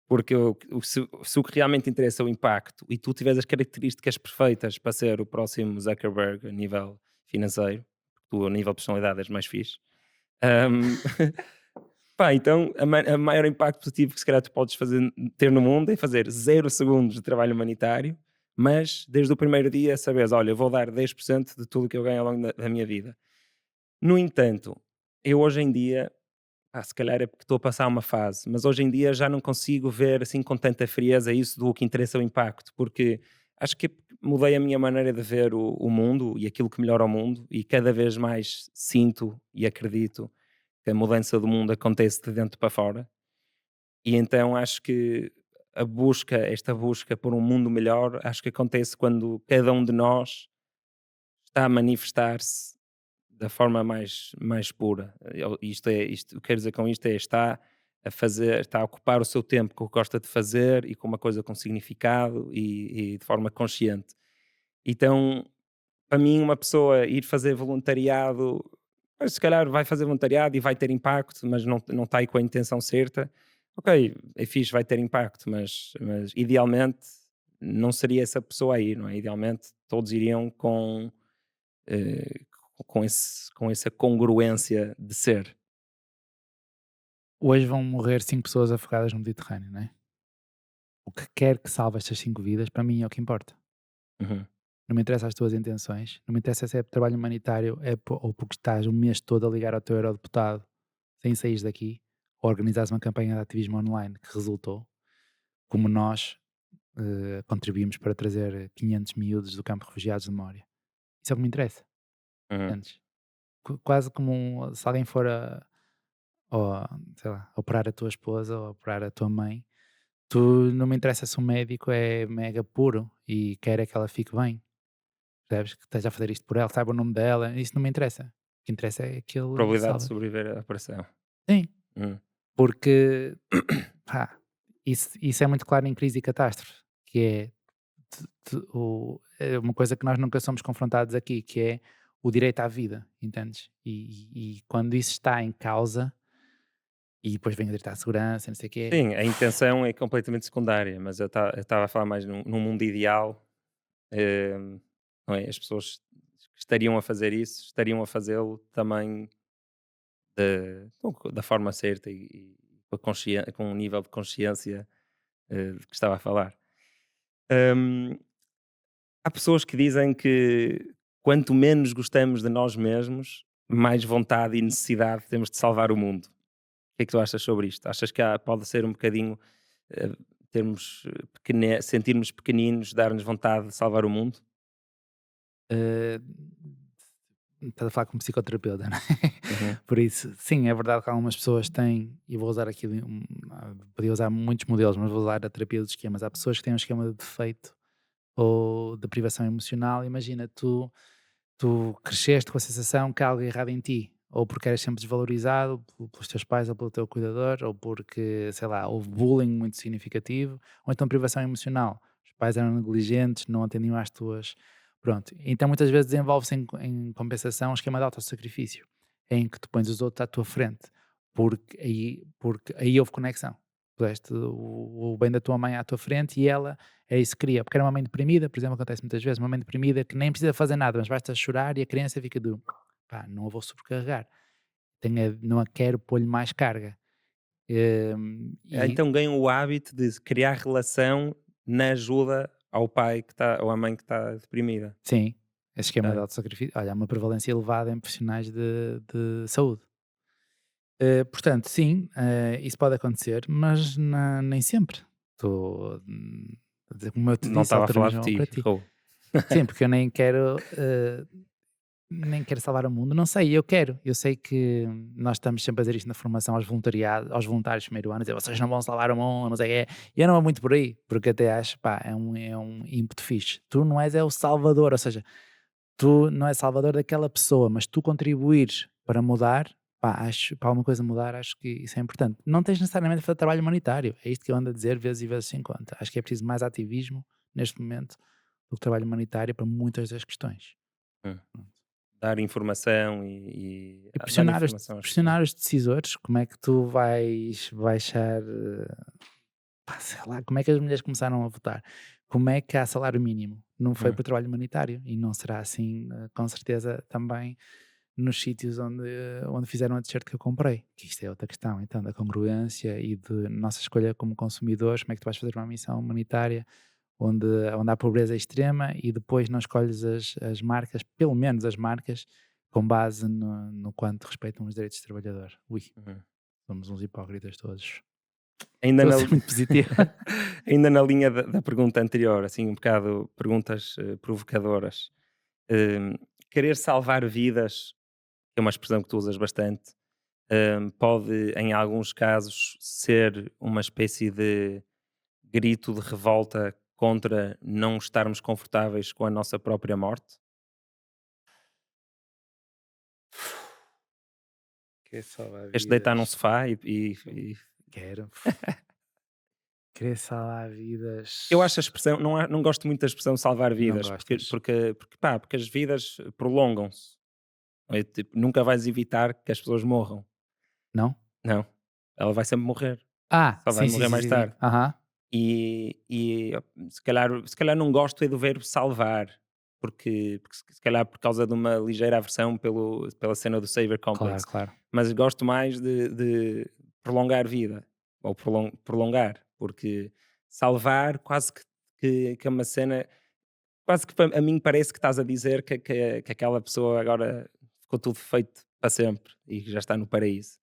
Porque se o que realmente interessa é o impacto e tu tiveres as características perfeitas para ser o próximo Zuckerberg a nível financeiro, tu a nível de personalidade és mais fixe, hum, pá, então a maior impacto positivo que se calhar tu podes ter no mundo é fazer 0 segundos de trabalho humanitário, mas desde o primeiro dia saberes, olha, eu vou dar 10% de tudo o que eu ganho ao longo da minha vida. No entanto, eu hoje em dia, se calhar é porque estou a passar uma fase, mas hoje em dia já não consigo ver assim com tanta frieza isso do que interessa o impacto, porque acho que mudei a minha maneira de ver o mundo e aquilo que melhora o mundo, e cada vez mais sinto e acredito que a mudança do mundo acontece de dentro para fora, e então acho que esta busca por um mundo melhor, acho que acontece quando cada um de nós está a manifestar-se da forma mais pura. Isto, o que quero dizer com isto é, está a ocupar o seu tempo com o que gosta de fazer e com uma coisa com significado e de forma consciente. Então, para mim, uma pessoa ir fazer voluntariado, pois, se calhar vai fazer voluntariado e vai ter impacto, mas não está aí com a intenção certa. Ok, é fixe, vai ter impacto, mas idealmente não seria essa pessoa aí, não é? Idealmente todos iriam eh, com essa congruência de ser. Hoje vão morrer 5 pessoas afogadas no Mediterrâneo, não é? O que quer que salve estas 5 vidas, para mim é o que importa. Uhum, Não me interessa as tuas intenções, não me interessa se é trabalho humanitário ou porque estás um mês todo a ligar ao teu eurodeputado sem sair daqui, ou organizares uma campanha de ativismo online que resultou, como nós contribuímos para trazer 500 miúdos do campo de refugiados de Moria. Isso é o que me interessa, uhum. entendes? Quase como se alguém for ou, sei lá, operar a tua esposa ou operar a tua mãe, tu não me interessa se o médico é mega puro e quer é que ela fique bem. Percebes? Que esteja a fazer isto por ela, saiba o nome dela, isso não me interessa. O que interessa é que ele Probabilidade de salva. sobreviver à operação. Sim, Hum, porque, pá, isso é muito claro em crise e catástrofe, que é, é uma coisa que nós nunca somos confrontados aqui, que é o direito à vida, entendes? E quando isso está em causa, e depois vem o direito à segurança, não sei o quê, sim, a intenção é completamente secundária, mas eu estava a falar mais num mundo ideal, não é? As pessoas que estariam a fazer isso, estariam a fazê-lo também da forma certa e com um nível de consciência, de que estava a falar. Hum, Há pessoas que dizem que quanto menos gostamos de nós mesmos, mais vontade e necessidade temos de salvar o mundo. O que é que tu achas sobre isto? Achas que pode ser um bocadinho eh, sentirmos pequeninos, dar-nos vontade de salvar o mundo? eh, estás a falar com um psicoterapeuta, não é? Uhum, Por isso, sim, é verdade que algumas pessoas têm, e vou usar aqui, podia usar muitos modelos, mas vou usar a terapia dos esquemas. Há pessoas que têm um esquema de defeito ou de privação emocional. Imagina, tu cresceste com a sensação que há algo errado em ti, ou porque eras sempre desvalorizado pelos teus pais ou pelo teu cuidador, ou porque, sei lá, houve bullying muito significativo, ou então privação emocional. Os pais eram negligentes, não atendiam às tuas. Pronto. Então muitas vezes desenvolve-se em compensação um esquema de autossacrifício, em que tu pões os outros à tua frente, porque aí houve conexão. Puseste o bem da tua mãe à tua frente e ela é isso que queria, porque era uma mãe deprimida, por exemplo, acontece muitas vezes, uma mãe deprimida que nem precisa fazer nada, mas basta chorar e a criança fica do pá, não a vou sobrecarregar, não a quero pôr-lhe mais carga. E Então ganham o hábito de criar relação na ajuda ao pai que está ou à mãe que está deprimida. sim, esse esquema de Ok. autossacrifício, olha, há uma prevalência elevada em profissionais de saúde. Portanto, sim, isso pode acontecer, mas nem sempre. Estou, como eu te Não disse, estava a falar de altruísmo é bom para ti, ti. Raul. Sim, porque eu nem quero salvar o mundo, não sei, eu quero. Eu sei que nós estamos sempre a dizer isto na formação aos voluntários do primeiro ano, dizer vocês não vão salvar o mundo, não sei o quê. E eu não vou muito por aí, porque até acho, pá, é um ímpeto fixe. Tu não és o salvador, ou seja, tu não és salvador daquela pessoa, mas tu contribuires para mudar, pá, acho, para alguma coisa mudar, acho que isso é importante. Não tens necessariamente de fazer trabalho humanitário, é isto que eu ando a dizer vezes e vezes sem conta. Acho que é preciso mais ativismo neste momento do que trabalho humanitário para muitas das questões. Hum. Dar informação e E dar pressionar os informação às pessoas. pressionar os decisores, como é que tu vais baixar, pá, sei lá, como é que as mulheres começaram a votar? Como é que há salário mínimo? Não foi Hum, por trabalho humanitário e não será assim, com certeza também nos sítios onde fizeram a t-shirt que eu comprei, que isto é outra questão então, da congruência e de nossa escolha como consumidores, como é que tu vais fazer uma missão humanitária onde há pobreza extrema e depois não escolhes as marcas, pelo menos as marcas, com base no quanto respeitam os direitos do trabalhador. Ui, uhum. somos uns hipócritas todos. Ainda Estou a na ser muito positivo. ainda na linha da pergunta anterior, assim, um bocado perguntas, provocadoras. Hum, Querer salvar vidas, que é uma expressão que tu usas bastante, pode, em alguns casos, ser uma espécie de grito de revolta contra não estarmos confortáveis com a nossa própria morte? Querer salvar Este deitar num vidas. sofá e Quero. Querer salvar eu acho a vidas. expressão, não gosto muito da expressão salvar Não vidas, gostas? porque as vidas prolongam-se. É, tipo, nunca vais evitar que as pessoas morram. Não? Não, ela vai sempre morrer, Ah, só vai sim, sim, morrer sim, mais sim, sim. tarde. Aham. Se calhar não gosto é do verbo salvar, porque se calhar por causa de uma ligeira aversão pela cena do savior Claro, complex, claro. mas gosto mais de prolongar vida, ou prolongar, porque salvar quase que é uma cena, quase que a mim parece que estás a dizer que aquela pessoa agora ficou tudo feito para sempre e que já está no paraíso.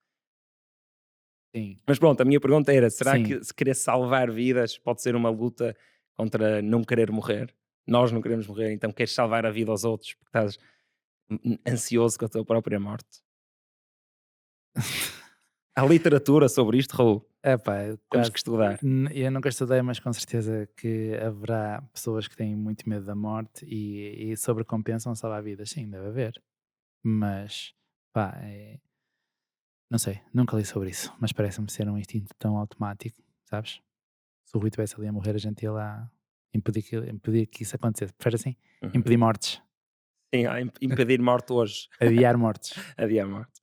Sim, Mas pronto, a minha pergunta era: será sim. que se querer salvar vidas pode ser uma luta contra não querer morrer? Nós não queremos morrer, então queres salvar a vida aos outros porque estás ansioso com a tua própria morte? Há literatura sobre isto, Raul. Epá, eu Temos que quase estudar. eu nunca estudei, mas com certeza que haverá pessoas que têm muito medo da morte e sobrecompensam salvar vidas. Sim, deve haver. Mas, pá, não sei, nunca li sobre isso, mas parece-me ser um instinto tão automático, sabes? Se o Rui estivesse ali a morrer, a gente ia lá impedir que isso acontecesse. Prefere assim? Uhum. Impedir mortes, Sim, há impedir morte hoje. adiar mortes. Adiar morte.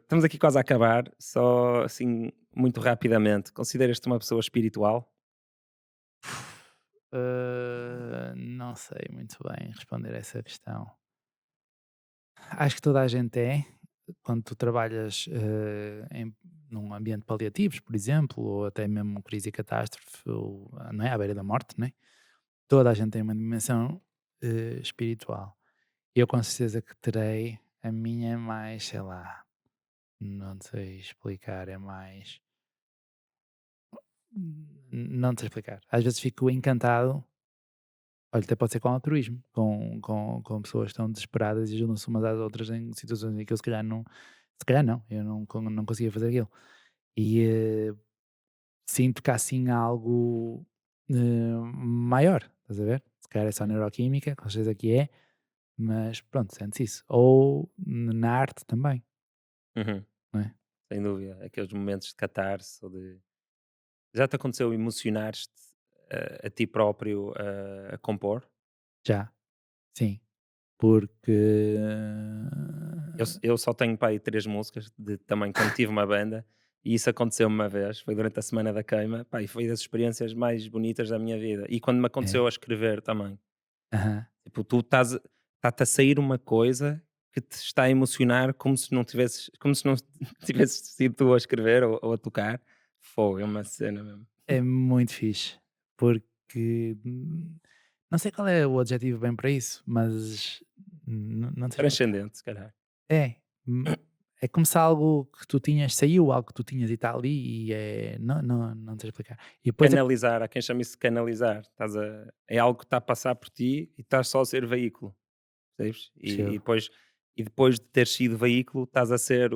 Estamos aqui quase a acabar, só assim, muito rapidamente. Consideras-te uma pessoa espiritual? Não sei muito bem responder a essa questão. Acho que toda a gente é, quando tu trabalhas num ambiente paliativos, por exemplo, ou até mesmo crise e catástrofe, ou, não é? À beira da morte, né? Toda a gente tem uma dimensão espiritual. Eu com certeza que terei, a minha é mais, sei lá, não sei explicar, é mais. Não sei explicar. Às vezes fico encantado. Olha, até pode ser com altruísmo, com pessoas que estão desesperadas e ajudam-se umas às outras em situações em que eu se calhar não, eu não conseguia fazer aquilo. E sinto que há assim algo maior, estás a ver? Se calhar é só neuroquímica, com certeza que é, mas pronto, sente-se isso. Ou na arte também, Uhum. não é? Sem dúvida. Aqueles momentos de catarse ou de. Já te aconteceu emocionares-te a ti próprio a compor? Já, sim, porque Eu só tenho pá, aí 3 músicas de também quando tive uma banda, e isso aconteceu uma vez, foi durante a semana da queima, pá, e foi das experiências mais bonitas da minha vida. E quando me aconteceu é, a escrever também, aham, tipo, tu está-te a sair uma coisa que te está a emocionar como se não tivesses sido tu a escrever ou a tocar. Foi uma cena mesmo. é muito fixe, porque não sei qual é o adjetivo bem para isso, mas não sei explicar. Transcendente, se calhar. É, hum, é como se algo que tu tinhas saiu, algo que tu tinhas e está ali e não sei explicar. E depois Canalizar, há quem chame isso de canalizar. É algo que está a passar por ti e estás só a ser veículo, percebes? E percebo, depois, e depois de teres sido veículo, estás a ser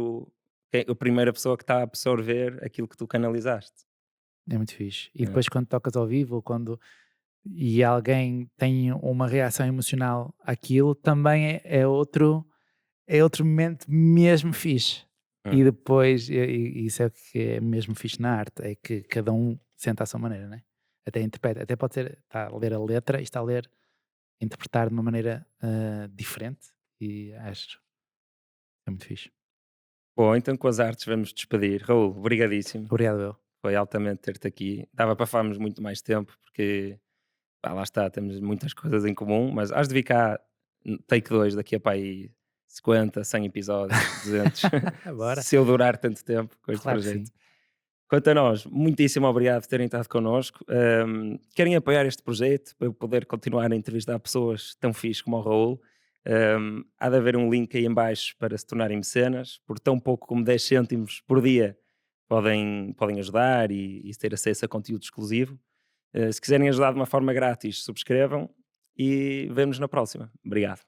a primeira pessoa que está a absorver aquilo que tu canalizaste. é muito fixe. E É. depois quando tocas ao vivo, quando e alguém tem uma reação emocional àquilo, também é outro momento mesmo fixe. É. E depois, isso é o que é mesmo fixe na arte, é que cada um sente à sua maneira, né? Até interpreta, até pode ser, está a ler a letra e está a ler, interpretar de uma maneira diferente e acho que é muito fixe. Bom, então com as artes vamos despedir. Raul, obrigadíssimo. Obrigado, eu. Foi altamente ter-te aqui. Dava para falarmos muito mais tempo, porque pá, lá está, temos muitas coisas em comum, mas has de vir cá take 2 daqui a pá aí 50, 100 episódios, 200, Bora. se eu durar tanto tempo com este Claro que sim. projeto. Quanto a nós, muitíssimo obrigado por terem estado connosco. Querem apoiar este projeto para eu poder continuar a entrevistar pessoas tão fixes como o Raul? Há de haver um link aí em baixo para se tornarem mecenas. Por tão pouco como 10 cêntimos por dia podem ajudar e ter acesso a conteúdo exclusivo. Se quiserem ajudar de uma forma grátis, subscrevam e vemo-nos na próxima. Obrigado.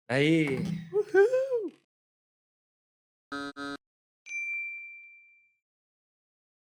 Aí.